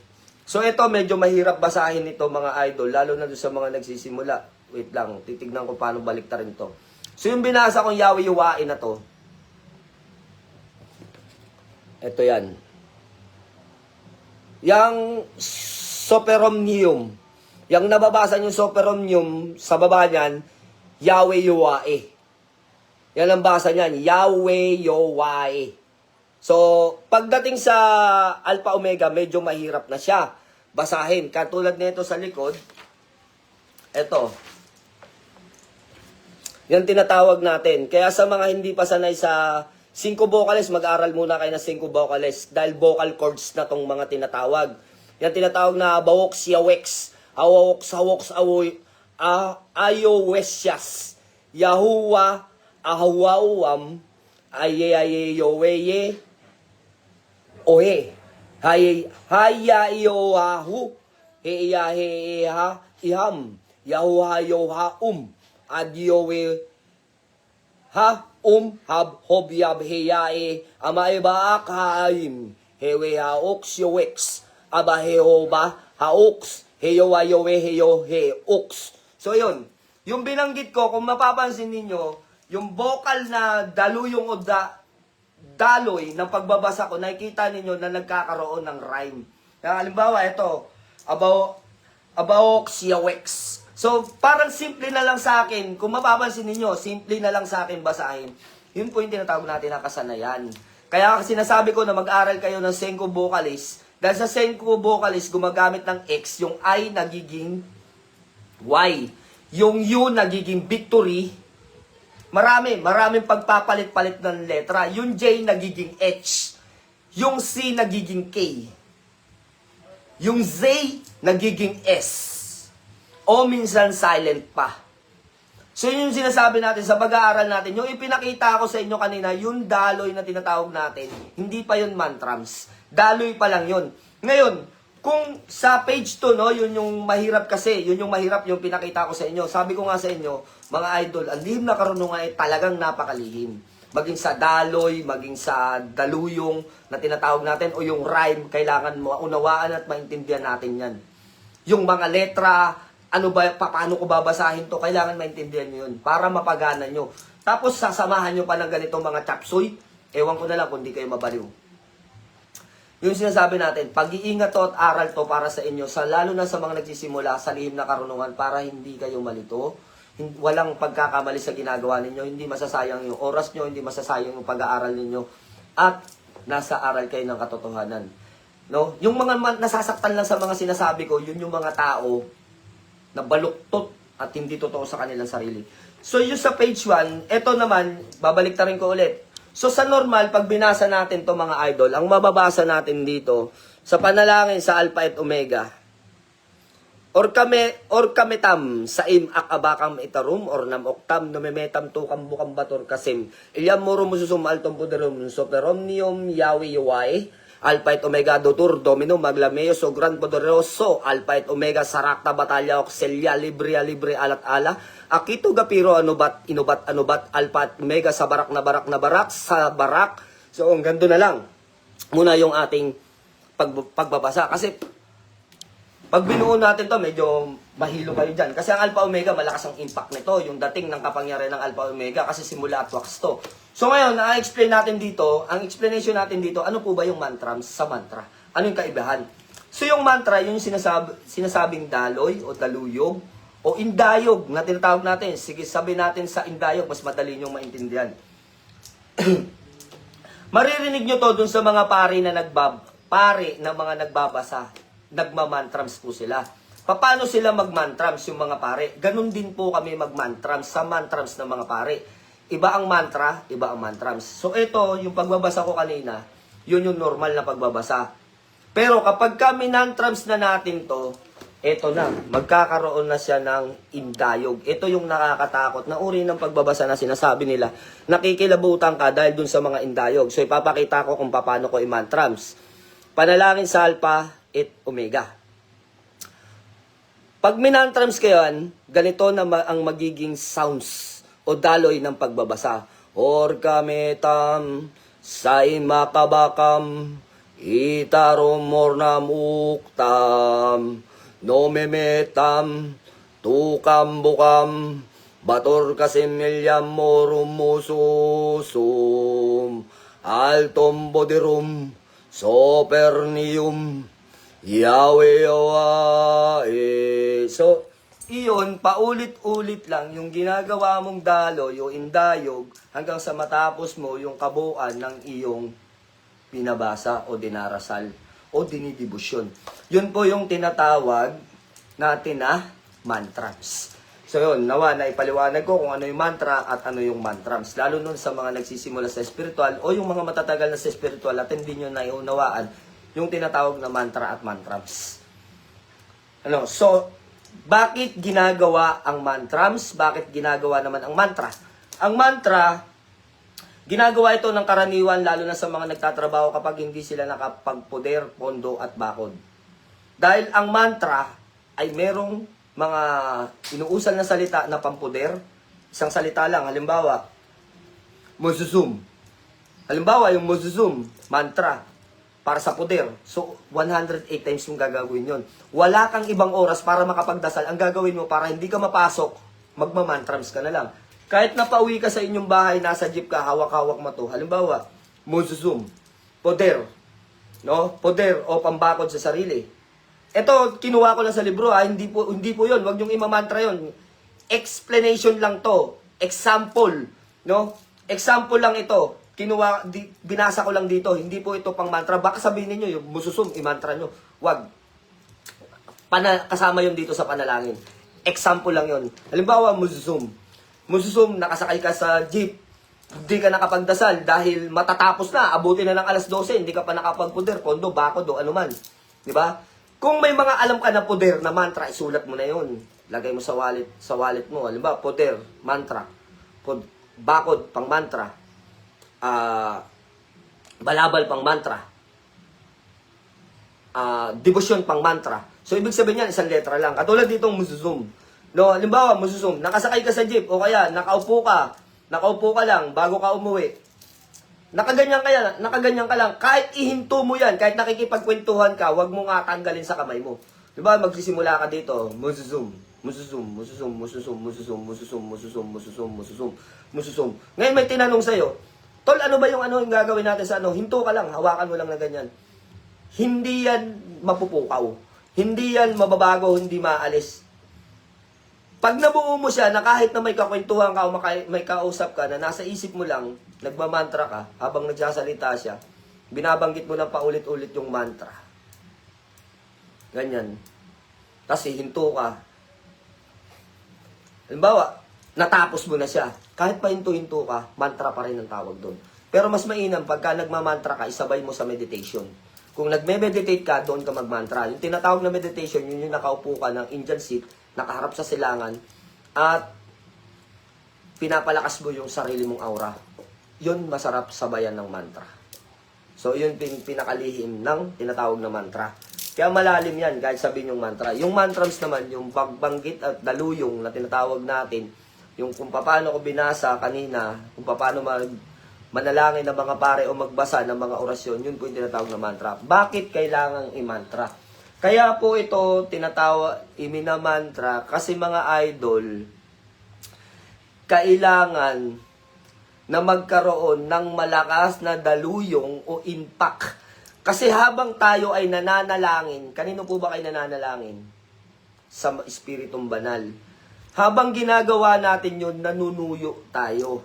So ito, medyo mahirap basahin ito mga idol, lalo na doon sa mga nagsisimula. Wait lang, titignan ko paano baliktarin to. So yung binasa kong Yahweh, Yowae na to, ito yan. Yang Soperomnium. Yang nababasa yung Soperomnium, sa baba niyan, Yahweh Yowae. Yan ang basa niyan, Yahweh Yowae. So, pagdating sa Alpha Omega, medyo mahirap na siya basahin. Katulad nito sa likod, ito. Yan tinatawag natin. Kaya sa mga hindi pa sanay sa 5 vocals, mag-aral muna kayo ng 5 vocals dahil vocal cords na tong mga tinatawag. Yan tinatawag na bawoks, yawex, awoks, hawoks, awoy, ayowesyas, yahuwa, ahawawam, ayeyayeyoweye, ohe, hayayohahu, heyaheha, iham, yahuhayohaum, adyowe, ha, hab, hob, yab, heyae, amaibaak, haim, hewe, haoks, yowex, aba, heoba, haoks, heyowa, yowe, heyo, heoks. So, yun. Yung binanggit ko, kung mapapansin ninyo, yung vocal na daluyong o daloy ng pagbabasa ko, nakikita ninyo na nagkakaroon ng rhyme. Halimbawa, ito, abaoks, yawex. So, parang simple na lang sa akin. Kung mapapansin ninyo, simple na lang sa akin basahin. Yun po yung tinatawag natin na kasanayan. Kaya sinasabi ko na mag-aral kayo ng Senko vocalist. Dahil sa Senko vocalist, gumagamit ng X, yung I nagiging Y. Yung U nagiging victory. Maraming pagpapalit-palit ng letra. Yung J nagiging H. Yung C nagiging K. Yung Z nagiging S. O minsan silent pa. So yun yung sinasabi natin sa pag-aaral natin. Yung ipinakita ko sa inyo kanina, yung daloy na tinatawag natin, hindi pa yun mantrams. Daloy pa lang yun. Ngayon, kung sa page 2, no, yun yung mahirap kasi, yun yung mahirap yung pinakita ko sa inyo. Sabi ko nga sa inyo, mga idol, ang lihim na karunungan ay talagang napakalihim. maging sa daloy, maging sa daluyong na tinatawag natin o yung rhyme, kailangan mo unawaan at maintindihan natin yan. Yung mga letra, ano ba, paano ko babasahin to, kailangan maintindihan nyo yun para mapagana nyo. Tapos sasamahan nyo pa ng ganitong mga chapsuy, ewan ko na lang kung di kayo mabaliw. Yung sinasabi natin, pag-iingat to at aral to para sa inyo, lalo na sa mga nagsisimula sa lihim na karunungan para hindi kayo malito. Walang pagkakamali sa ginagawa ninyo, hindi masasayang yung oras nyo, hindi masasayang yung pag-aaral ninyo, at nasa aral kayo ng katotohanan. No? Yung mga nasasaktan lang sa mga sinasabi ko, yun yung mga tao na baluktot at hindi totoo sa kanilang sarili. So yung sa page 1, eto naman, babalik rin ko ulit. So sa normal, pag binasa natin to mga idol, ang mababasa natin dito, sa panalangin sa Alpha at Omega, or kametam sa im akabakam itarum or nam oktam numemetam tukam bukam bator kasim ilyam muro mususum altom poderum soperomnium yawi yuwai Alpha at Omega dotur domino maglameo so gran poderoso Alpha at Omega sarakta batalya oxelia libre alat ala akito gapiro anubat anubat Alpha at Omega sa barak na barak sa barak. So ang ganito na lang muna yung ating pagbabasa kasi pag binuo natin to, medyo mahilo kayo dyan. Kasi ang Alpha Omega, malakas ang impact nito. Yung dating ng kapangyarihan ng Alpha Omega, kasi simula at wax to. So ngayon, na-explain natin dito, ang explanation natin dito, ano po ba yung mantrams sa mantra? Ano yung kaibahan? So yung mantra, yung sinasabing daloy o daluyog o indayog na tinatawag natin. Sige, sabi natin sa indayog, mas madali nyo maintindihan. Maririnig nyo to dun sa mga pari na mga nagbabasa. Nagmamantrams po sila. Paano sila magmantrams yung mga pare? Ganun din po kami magmantrams sa mantrams ng mga pare. Iba ang mantra, iba ang mantrams. So ito, yung pagbabasa ko kanina, yun yung normal na pagbabasa. Pero kapag kami nantrams na natin to, ito na, magkakaroon na siya ng indayog. Ito yung nakakatakot na uri ng pagbabasa na sinasabi nila. Nakikilabutan ka dahil dun sa mga indayog. So ipapakita ko kung paano ko i-mantrams. Panalangin sa Alpha at Omega. Pag minantrams kayo, ganito na ang magiging sounds o daloy ng pagbabasa. Or kametam sa imakabakam itarom mornam uktam no memetam tukam bukam bator kasimilyam morum mususum altom bodirum sopernium Yahweh Yahweh. So, iyon, paulit-ulit lang yung ginagawa mong daloy o indayog hanggang sa matapos mo yung kabuuan ng iyong pinabasa o dinarasal o dinidibusyon. Yun po yung tinatawag natin na mantrams. So yun, nawa na ipaliwanag ko kung ano yung mantra at ano yung mantrams. Lalo nun sa mga nagsisimula sa spiritual o yung mga matatagal na sa spiritual at hindi nyo naiunawaan yung tinatawag na mantra at mantrams. So, bakit ginagawa ang mantrams? Bakit ginagawa naman ang mantra? Ang mantra, ginagawa ito ng karaniwan lalo na sa mga nagtatrabaho kapag hindi sila nakapagpoder, pondo at bakod. Dahil ang mantra ay merong mga inuusal na salita na pampoder. Isang salita lang, halimbawa, Muzuzum. Halimbawa, yung Muzuzum, mantra, para sa poder. So, 108 times yung gagawin yun. Wala kang ibang oras para makapagdasal. Ang gagawin mo para hindi ka mapasok, magmamantrams ka na lang. Kahit napauwi ka sa inyong bahay, nasa jeep ka, hawak-hawak mo to. Halimbawa, Muzuzum, poder. No? Poder o pambakod sa sarili. Ito, kinuha ko lang sa libro, hindi po yun. Huwag niyong imamantra yun. Explanation lang to. Example. No? Example lang ito. Binasa ko lang dito. Hindi po ito pang mantra. Baka sabihin niyo yung Muzuzum, imantra nyo. Wag. Kasama yun dito sa panalangin. Example lang yun. Halimbawa, Muzuzum. Muzuzum, nakasakay ka sa jeep. Hindi ka nakapagdasal dahil matatapos na. Abutin na ng alas 12. Hindi ka pa nakapagpuder, pondo, bakod o anuman. Diba? Kung may mga alam ka na poder na mantra, isulat mo na yun. Lagay mo sa wallet mo. Halimbawa, poder, mantra. Bakod, pang mantra. Balabal pang mantra. Debosyon pang mantra. So, ibig sabihin yan, isang letra lang. Katulad ditong Muzuzum. No, halimbawa, Muzuzum, nakasakay ka sa jeep o kaya nakaupo ka nakaupo ka lang bago ka umuwi, nakaganyan ka lang, kahit ihinto mo yan, kahit nakikipagkwentuhan ka, wag mo nga tanggalin sa kamay mo. Diba, magsisimula ka dito, mususum. Ngayon may tinanong sa'yo, tol, ano ba yung gagawin natin sa hinto ka lang, hawakan mo lang na ganyan. Hindi yan mapupukaw. Hindi yan mababago, hindi maalis. Pag nabuo mo siya na kahit na may kakwentuhan ka o may kausap ka na nasa isip mo lang, nagmamantra ka, habang nagsasalita siya, binabanggit mo ng paulit-ulit yung mantra. Ganyan. Kasi hinto ka. Halimbawa, natapos mo na siya. Kahit pa hinto-hinto ka, mantra pa rin ang tawag doon. Pero mas mainam, pagka nagmamantra ka, isabay mo sa meditation. Kung nagme-meditate ka, doon ka magmantra. Yung tinatawag na meditation, yun yung nakaupo ka ng Indian seat, nakaharap sa silangan, at pinapalakas mo yung sarili mong aura. Yun masarap sabayan ng mantra. So, yun pinakalihim ng tinatawag na mantra. Kaya malalim yan, kahit sabihin yung mantra. Yung mantras naman, yung pagbanggit at daluyong na tinatawag natin, yung kung paano ko binasa kanina, kung paano manalangin ng mga pare o magbasa ng mga orasyon, yun po yung tinatawag na mantra. Bakit kailangang i-mantra? Kaya po ito iminamantra kasi mga idol, kailangan na magkaroon ng malakas na daluyong o impact. Kasi habang tayo ay nananalangin, kanino po ba kayo nananalangin? Sa Espiritong Banal. Habang ginagawa natin yun, nanunuyo tayo.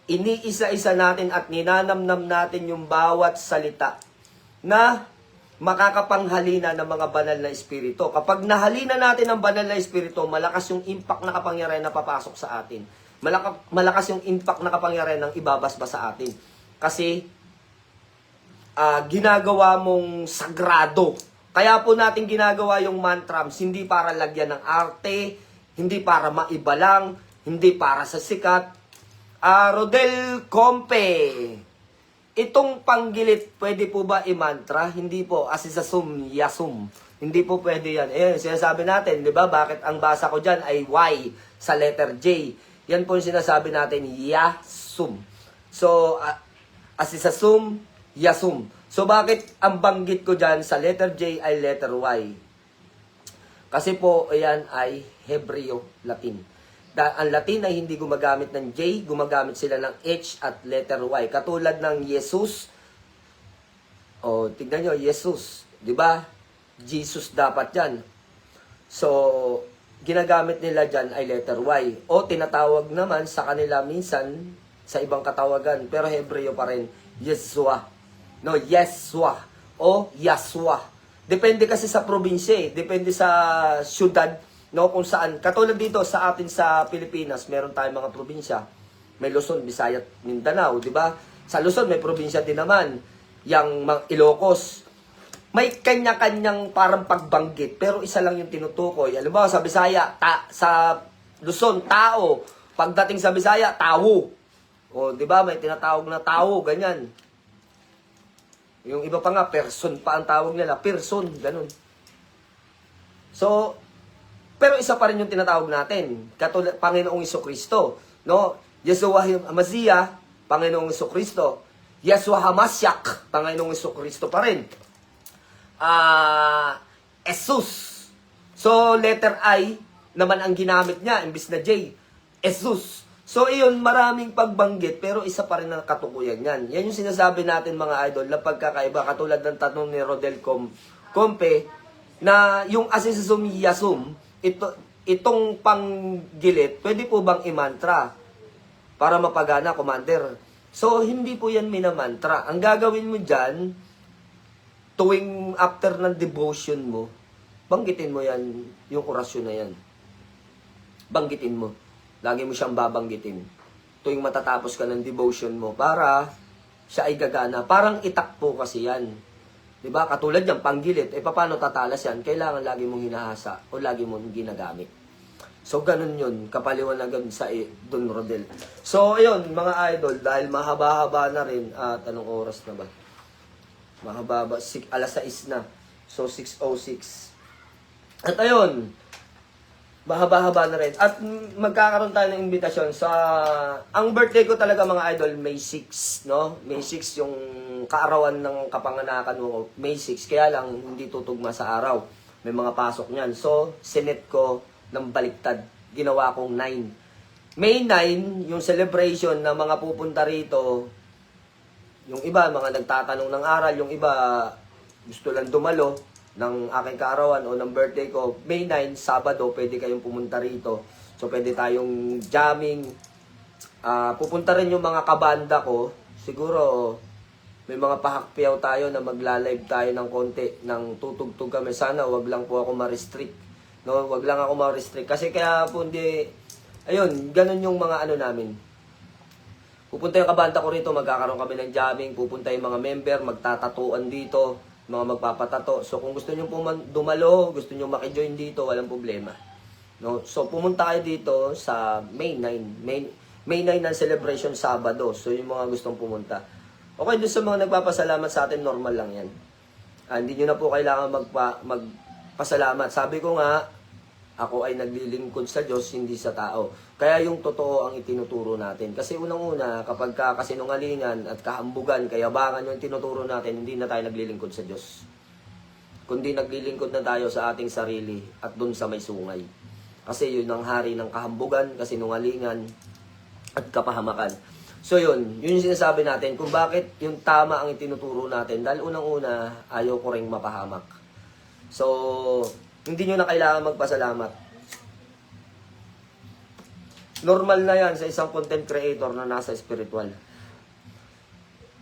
Iniisa-isa natin at ninanamnam natin yung bawat salita na makakapanghalina ng mga banal na espiritu. Kapag nahalina natin ang banal na espiritu, malakas yung impact na kapangyarihan na papasok sa atin. Malakas yung impact na kapangyarihan ng ibabasbas sa atin. Kasi ginagawa mong sagrado. Kaya po natin ginagawa yung mantrams, hindi para lagyan ng arte, hindi para maiba lang, hindi para sa sikat. Rodel Compe, itong panggilit, pwede po ba i-mantra? Hindi po, asisasum, yasum. Hindi po pwede yan. Sinasabi natin, di ba, bakit ang basa ko dyan ay Y sa letter J. Yan po yung sinasabi natin, yasum. So, asisasum, yasum. So, bakit ang banggit ko dyan sa letter J ay letter Y? Kasi po, yan ay Hebreo, Latin. Ang Latin ay hindi gumagamit ng J, gumagamit sila ng H at letter Y. Katulad ng Jesus. Tignan nyo, Jesus. Di ba? Jesus dapat yan. So, ginagamit nila dyan ay letter Y. O tinatawag naman sa kanila minsan sa ibang katawagan. Pero Hebreo pa rin, Yeshua. No, Yeshua. O Yaswa. Depende kasi sa probinsya. Depende sa syudad. No, kung saan. Katulad dito sa atin sa Pilipinas, meron tayong mga probinsya. May Luzon, Visayas, Mindanao, di ba? Sa Luzon may probinsya din naman, yang Ilocos. May kanya-kanyang parang pagbanggit, pero isa lang yung tinutukoy. Alam mo, sa Bisaya, sa Luzon, tao. Pagdating sa Bisaya, tawo. O, di ba? May tinatawag na tawo, ganyan. Yung iba pa nga, person pa ang tawag nila. Person, ganun. So, pero isa pa rin yung tinatawag natin, katulad Panginoong Jesucristo, no? Yeshua HaMashiach, Panginoong Jesucristo. Yeshua HaMashiach, Panginoong Jesucristo pa rin. Jesus. So letter I naman ang ginamit niya imbis na J. Jesus. So iyon, maraming pagbanggit pero isa pa rin ang katukuyan yan. Yan yung sinasabi natin mga idol na pagkakaiba, katulad ng tanong ni Rodel Compe na yung asisasum yasum, itong panggilit, pwede po bang i-mantra para mapagana, Commander? So, hindi po yan minamantra. Ang gagawin mo dyan, tuwing after ng devotion mo, banggitin mo yan, yung orasyon na yan. Banggitin mo. Lagi mo siyang babanggitin. Tuwing matatapos ka ng devotion mo, para siya ay gagana. Parang itakpo kasi yan. Diba? Katulad yan, panggilit. Paano tatalas yan? Kailangan lagi mong hinahasa o lagi mong ginagamit. So, ganun yun. Kapaliwanagan sa Don Rodel. So, ayun, mga idol, dahil mahaba-haba na rin, at anong oras na ba? Mahaba, alas 6 na. So, 6:06. At ayun, Mahaba-haba na rin. At magkakaroon tayo ng imbitasyon sa... Ang birthday ko talaga mga idol, May 6, no? May 6 yung kaarawan ng kapanganakan mo, May 6. Kaya lang, hindi tutugma sa araw. May mga pasok niyan. So, sinet ko ng baliktad. Ginawa kong 9. May 9, yung celebration na mga pupunta rito, yung iba, mga nagtatanong ng aral, yung iba, gusto lang dumalo ng aking kaarawan o ng birthday ko, May 9, Sabado, pwede kayong pumunta rito. So, pwede tayong jamming. Pupunta rin yung mga kabanda ko. Siguro, may mga pahakpiyaw tayo na magla-live tayo ng konti, ng tutugtog kami. Sana, wag lang po ako ma-restrict. No, wag lang ako ma-restrict. Kasi kaya po hindi, ayun, ganun yung mga ano namin. Pupunta yung kabanda ko rito, magkakaroon kami ng jamming. Pupunta yung mga member, magtatatuan dito, mga magpapatato. So kung gusto niyo dumalo, gusto niyo maki-join dito, walang problema. No? So pumunta kayo dito sa May 9. May 9 ng celebration Sabado. So yung mga gustong pumunta. Okay, doon sa mga nagpapasalamat sa atin, normal lang yan. Hindi nyo na po kailangan magpasalamat. Sabi ko nga, ako ay naglilingkod sa Diyos, hindi sa tao. Kaya yung totoo ang itinuturo natin. Kasi unang-una, kapag kasinungalingan at kahambugan, kayabangan yung tinuturo natin, hindi na tayo naglilingkod sa Diyos. Kundi naglilingkod na tayo sa ating sarili at dun sa may sungay. Kasi yun ang hari ng kahambugan, kasinungalingan, at kapahamakan. So yun yung sinasabi natin kung bakit yung tama ang itinuturo natin. Dahil unang-una, ayaw ko ring mapahamak. So, hindi nyo na kailangan magpasalamat. Normal na yan sa isang content creator na nasa spiritual.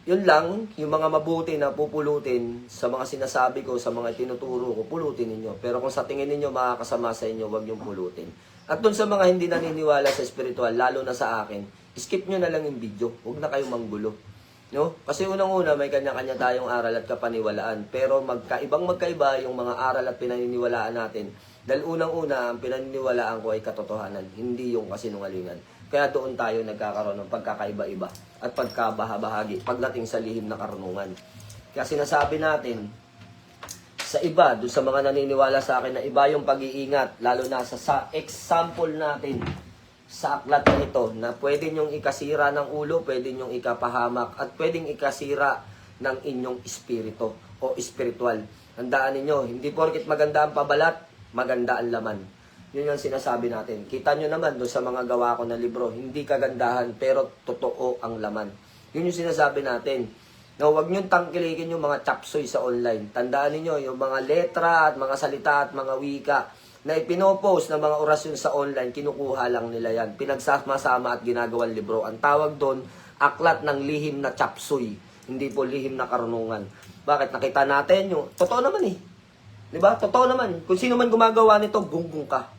Yun lang, yung mga mabuti na pupulutin sa mga sinasabi ko, sa mga tinuturo ko, pulutin ninyo. Pero kung sa tingin ninyo makakasama sa inyo, huwag yung pulutin. At dun sa mga hindi naniniwala sa spiritual, lalo na sa akin, skip nyo na lang yung video. Huwag na kayong manggulo. No? Kasi unang-una, may kanya-kanya tayong aral at kapaniwalaan. Pero magkaiba yung mga aral at pinaniniwalaan natin. Dahil unang-una, ang pinaniniwalaan ko ay katotohanan, hindi yung kasinungalingan. Kaya doon tayo nagkakaroon ng pagkakaiba-iba at pagkabahabahagi pagdating sa lihim na karunungan. Kaya sinasabi natin, sa iba, doon sa mga naniniwala sa akin na iba yung pag-iingat, lalo na sa example natin, sa aklat na ito, na pwede nyong ikasira ng ulo, pwede nyong ikapahamak, at pwedeng ikasira ng inyong espiritu o espiritual. Tandaan ninyo, hindi porket maganda ang pabalat, maganda ang laman. Yun yung sinasabi natin. Kita nyo naman doon sa mga gawa ko na libro, hindi kagandahan, pero totoo ang laman. Yun yung sinasabi natin. Na huwag nyo tangkilikin yung mga chapsoy sa online. Tandaan niyo yung mga letra at mga salita at mga wika na ipinopost ng mga orasyon sa online, kinukuha lang nila yan. Pinagsama-sama at ginagawang libro. Ang tawag doon, aklat ng lihim na chapsoy. Hindi po lihim na karunungan. Bakit? Nakita natin yung... Totoo naman eh. Diba? Totoo naman. Kung sino man gumagawa nito, gunggong ka.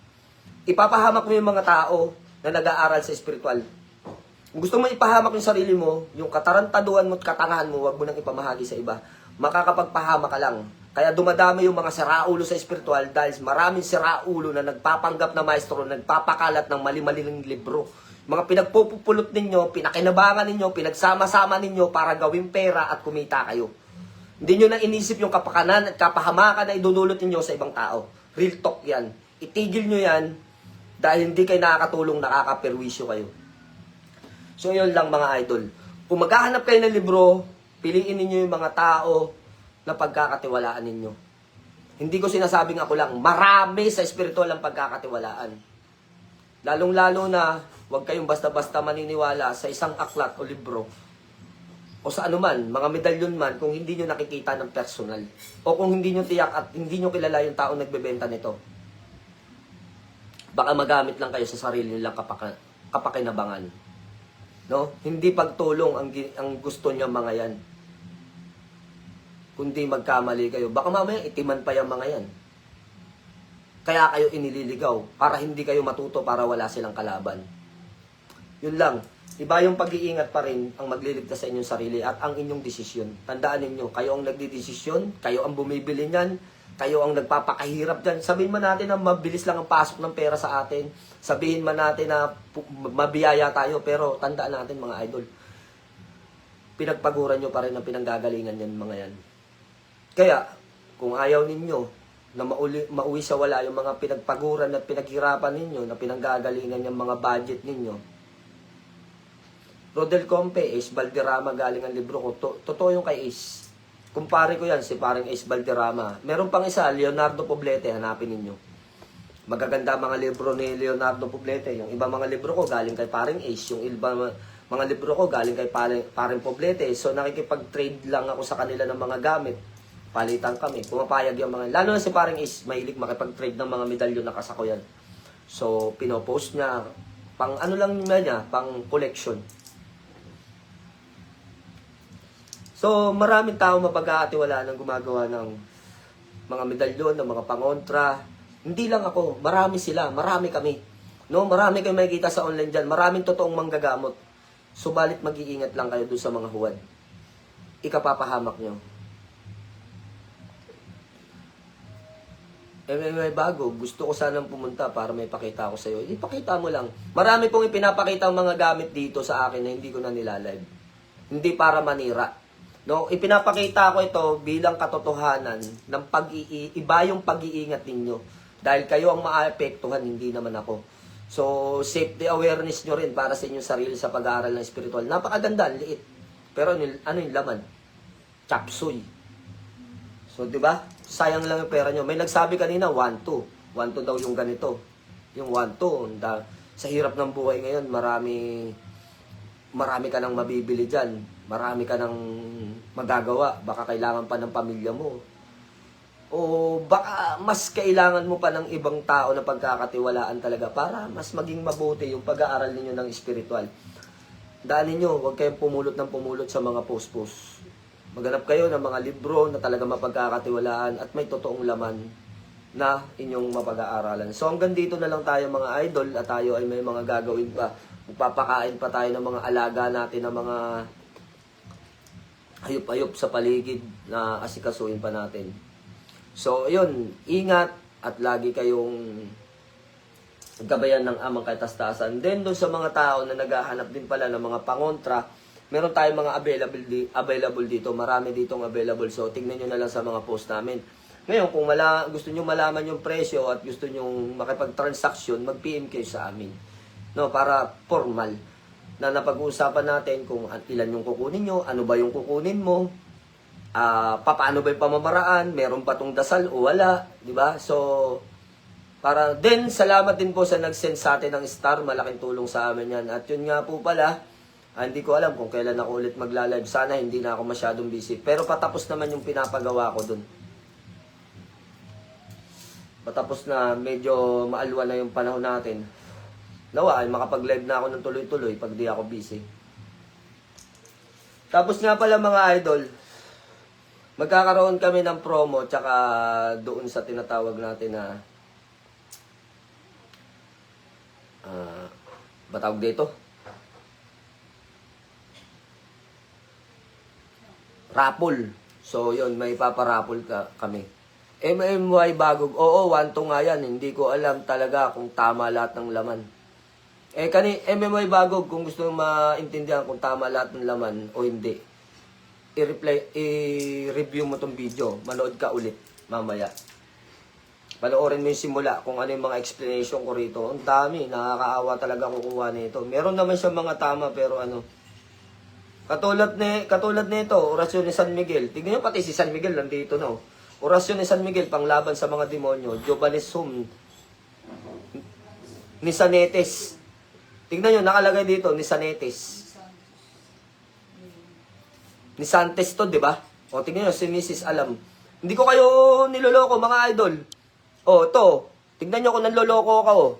Ipapahamak mo yung mga tao na nag-aaral sa spiritual. Kung gusto mo ipahamak yung sarili mo, yung katarantaduhan mo at katangahan mo, huwag mo nang ipamahagi sa iba. Makakapagpahamak ka lang. Kaya dumadami yung mga siraulo sa spiritual dahil maraming siraulo na nagpapanggap na maestro, nagpapakalat ng mali-maling libro. Mga pinagpupulot ninyo, pinakinabangan ninyo, pinagsama-sama ninyo para gawing pera at kumita kayo. Hindi nyo na inisip yung kapakanan at kapahamakan na idudulot ninyo sa ibang tao. Real talk yan. Itigil nyo yan dahil hindi kayo nakakatulong, nakakaperwisyo kayo. So yun lang mga idol. Kung maghahanap kayo ng libro, piliin ninyo yung mga tao na pagkakatiwalaan ninyo. Hindi ko sinasabing ako lang, marami sa spiritual ang pagkakatiwalaan. Lalong-lalo na, huwag kayong basta-basta maniniwala sa isang aklat o libro o sa anuman, mga medalyon man, kung hindi nyo nakikita ng personal o kung hindi nyo tiyak at hindi nyo kilala yung taong nagbebenta nito. Baka magamit lang kayo sa sarili nilang kapakinabangan. No? Hindi pagtulong ang gusto niya mga yan. Kundi magkamali kayo. Baka mamaya itiman pa yung mga yan. Kaya kayo inililigaw para hindi kayo matuto para wala silang kalaban. Yun lang. Iba yung pag-iingat pa rin ang magliligtas sa inyong sarili at ang inyong desisyon. Tandaan ninyo, kayo ang nagdidesisyon, kayo ang bumibili niyan, kayo ang nagpapakahirap dyan. Sabihin man natin na mabilis lang ang pasok ng pera sa atin. Sabihin man natin na mabiyaya tayo, pero tandaan natin mga idol, pinagpaguran nyo pa rin ang pinanggagalingan yan mga yan. Kaya, kung ayaw ninyo na mauwi sa wala yung mga pinagpaguran at pinaghirapan ninyo, na pinanggagalingan yung mga budget ninyo. Rodel Compe, Ace Valderrama, galing ang libro ko. Totoo yung kay Ace. Kumpare ko yan, si paring Ace Valderrama. Meron pang isa, Leonardo Poblete, hanapin ninyo. Magaganda mga libro ni Leonardo Poblete. Yung iba mga libro ko galing kay paring Ace. Yung iba mga libro ko galing kay paring Poblete. So nakikipag-trade lang ako sa kanila ng mga gamit. Palitan kami. Pumapayag yung mga... Lalo na si paring Ace, mahilig makipag-trade ng mga medalyon na kasako yan. So pinopost niya. Pang ano lang niya, pang collection. So, maraming tao mapag-aatiwalaan ng gumagawa ng mga medalyon, ng mga pangontra. Hindi lang ako, marami sila, marami kami. No, marami kayo makikita sa online dyan, maraming totoong manggagamot. Subalit mag-iingat lang kayo dun sa mga huwad. Ikapapahamak nyo. May bago, gusto ko sanang pumunta para may pakita ko sa iyo. Ipakita mo lang. Marami pong ipinapakita ang mga gamit dito sa akin na hindi ko na nilalive. Hindi para manira. No, ipinapakita ko ito bilang katotohanan ng iba yung pag-iingat ninyo. Dahil kayo ang maapektuhan, hindi naman ako. So, safety awareness nyo rin para sa inyong sarili sa pag-aaral ng spiritual. Napakaganda, liit. Pero ano yung laman? Chapsuy. So, di ba? Sayang lang yung pera nyo. May nagsabi kanina, 1-2. 1-2 daw yung ganito. Yung 1-2. Sa hirap ng buhay ngayon, marami ka nang mabibili dyan. Marami ka nang magagawa. Baka kailangan pa ng pamilya mo. O baka mas kailangan mo pa ng ibang tao na pagkakatiwalaan talaga para mas maging mabuti yung pag-aaral ninyo ng spiritual. Daanin nyo, huwag kayong pumulot ng pumulot sa mga post-post. Maghanap kayo ng mga libro na talaga mapagkakatiwalaan at may totoong laman na inyong mapag-aaralan. So hanggang dito na lang tayo mga idol at tayo ay may mga gagawin pa. Magpapakain pa tayo ng mga alaga natin ng mga hayop-hayop sa paligid na asikasuin pa natin. So, yun, ingat at lagi kayong gabayan ng amang katastasan. Then, doon sa mga tao na naghahanap din pala ng mga pangontra, meron tayong mga available dito. Marami ditong available. So, tingnan nyo na lang sa mga post namin. Ngayon, kung gusto nyo malaman yung presyo at gusto nyo makipag-transaction, mag-PM kayo sa amin. No, para formal. Na napag-uusapan natin kung ilan yung kukunin nyo, ano ba yung kukunin mo, paano ba yung pamamaraan, meron pa tong dasal o wala, di ba? So, salamat din po sa nag-send sa atin ng star, malaking tulong sa amin yan. At yun nga po pala, hindi ko alam kung kailan ako ulit magla-live, sana hindi na ako masyadong busy, pero patapos naman yung pinapagawa ko dun. Patapos na, medyo maalwa na yung panahon natin. Nawa ay makapag-live na ako ng tuloy-tuloy pag di ako busy. Tapos nga pala mga idol, magkakaroon kami ng promo tsaka doon sa tinatawag natin na batawag dito? Raffle. So yun, may paparapol kami. MMY Bagog. Oo, 1-2 nga yan. Hindi ko alam talaga kung tama lahat ng laman. MMY Bagog, kung gusto maintindihan kung tama lahat ng laman o hindi, i-review mo tong video. Manood ka ulit mamaya. Panoorin mo yung simula kung ano yung mga explanation ko rito. Ang dami, nakakaawa talaga kukuha nito. Meron naman siya mga tama pero ano. Katulad nito, orasyon ni San Miguel. Tignan nyo pati si San Miguel nandito no. Orasyon ni San Miguel panglaban sa mga demonyo. Jobanesum ni Sanetes. Tignan nyo, nakalagay dito, ni Sanetes. Ni Santes to, di ba? O, tignan nyo, si Mrs. Alam. Hindi ko kayo niloloko, mga idol. O, to. Tignan nyo kung nanloloko ka, o.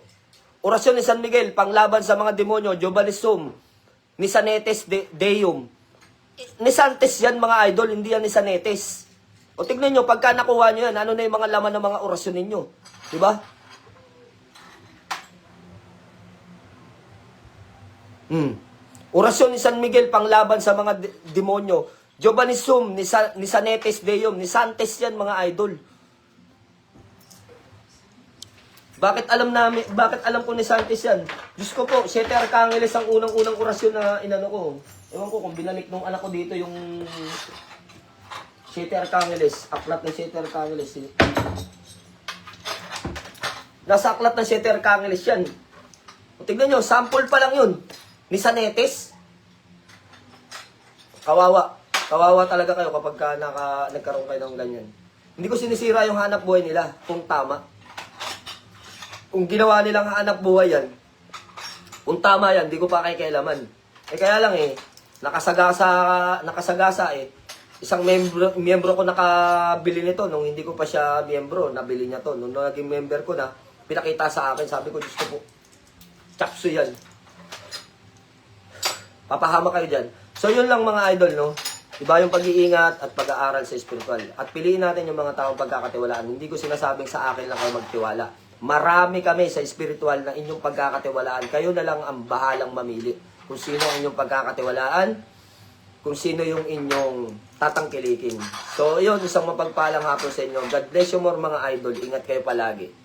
Orasyon ni San Miguel, panglaban sa mga demonyo, Jobanesum, ni Sanetes Deum. Ni Santes yan, mga idol, hindi yan ni Sanetes. O, tignan nyo, pagka nakuha nyo yan, ano na yung mga laman ng mga orasyon ninyo? Di ba? Orasyon ni San Miguel panglaban sa mga demonyo. Jobanesum ni Sanetes Deum, ni Santes yan mga idol. Bakit alam ko ni Santes yan? Diyos ko po, Siete Arcangeles ang unang-unang orasyon na inano ko. Ewan ko kung binalik nung anak ko dito yung Siete Arcangeles, aklat ng Siete Arcangeles. Nasa aklat ng Siete Arcangeles yan. O, tignan nyo, sample pa lang yun. Ni Sanetes. Kawawa. Kawawa talaga kayo kapag nagkaroon kayo ng ganyan. Hindi ko sinisira yung hanap buhay nila kung tama. Kung ginawa nilang hanap buhay yan, kung tama yan, hindi ko pa kikialaman. Kaya lang nakasagasa isang miyembro ko nakabili nito nung hindi ko pa siya miyembro, nabili niya to. Nung naging member ko na, pinakita sa akin, sabi ko, Diyos ko po, chapso yan. Papahama kayo dyan. So yun lang mga idol, no? Iba yung pag-iingat at pag-aaral sa spiritual. At piliin natin yung mga taong pagkakatiwalaan. Hindi ko sinasabing sa akin lang kayo magtiwala. Marami kami sa spiritual na inyong pagkakatiwalaan. Kayo na lang ang bahalang mamili kung sino ang inyong pagkakatiwalaan, kung sino yung inyong tatangkilikin. So, yun, isang mapagpalang hapon sa inyo. God bless you more mga idol. Ingat kayo palagi.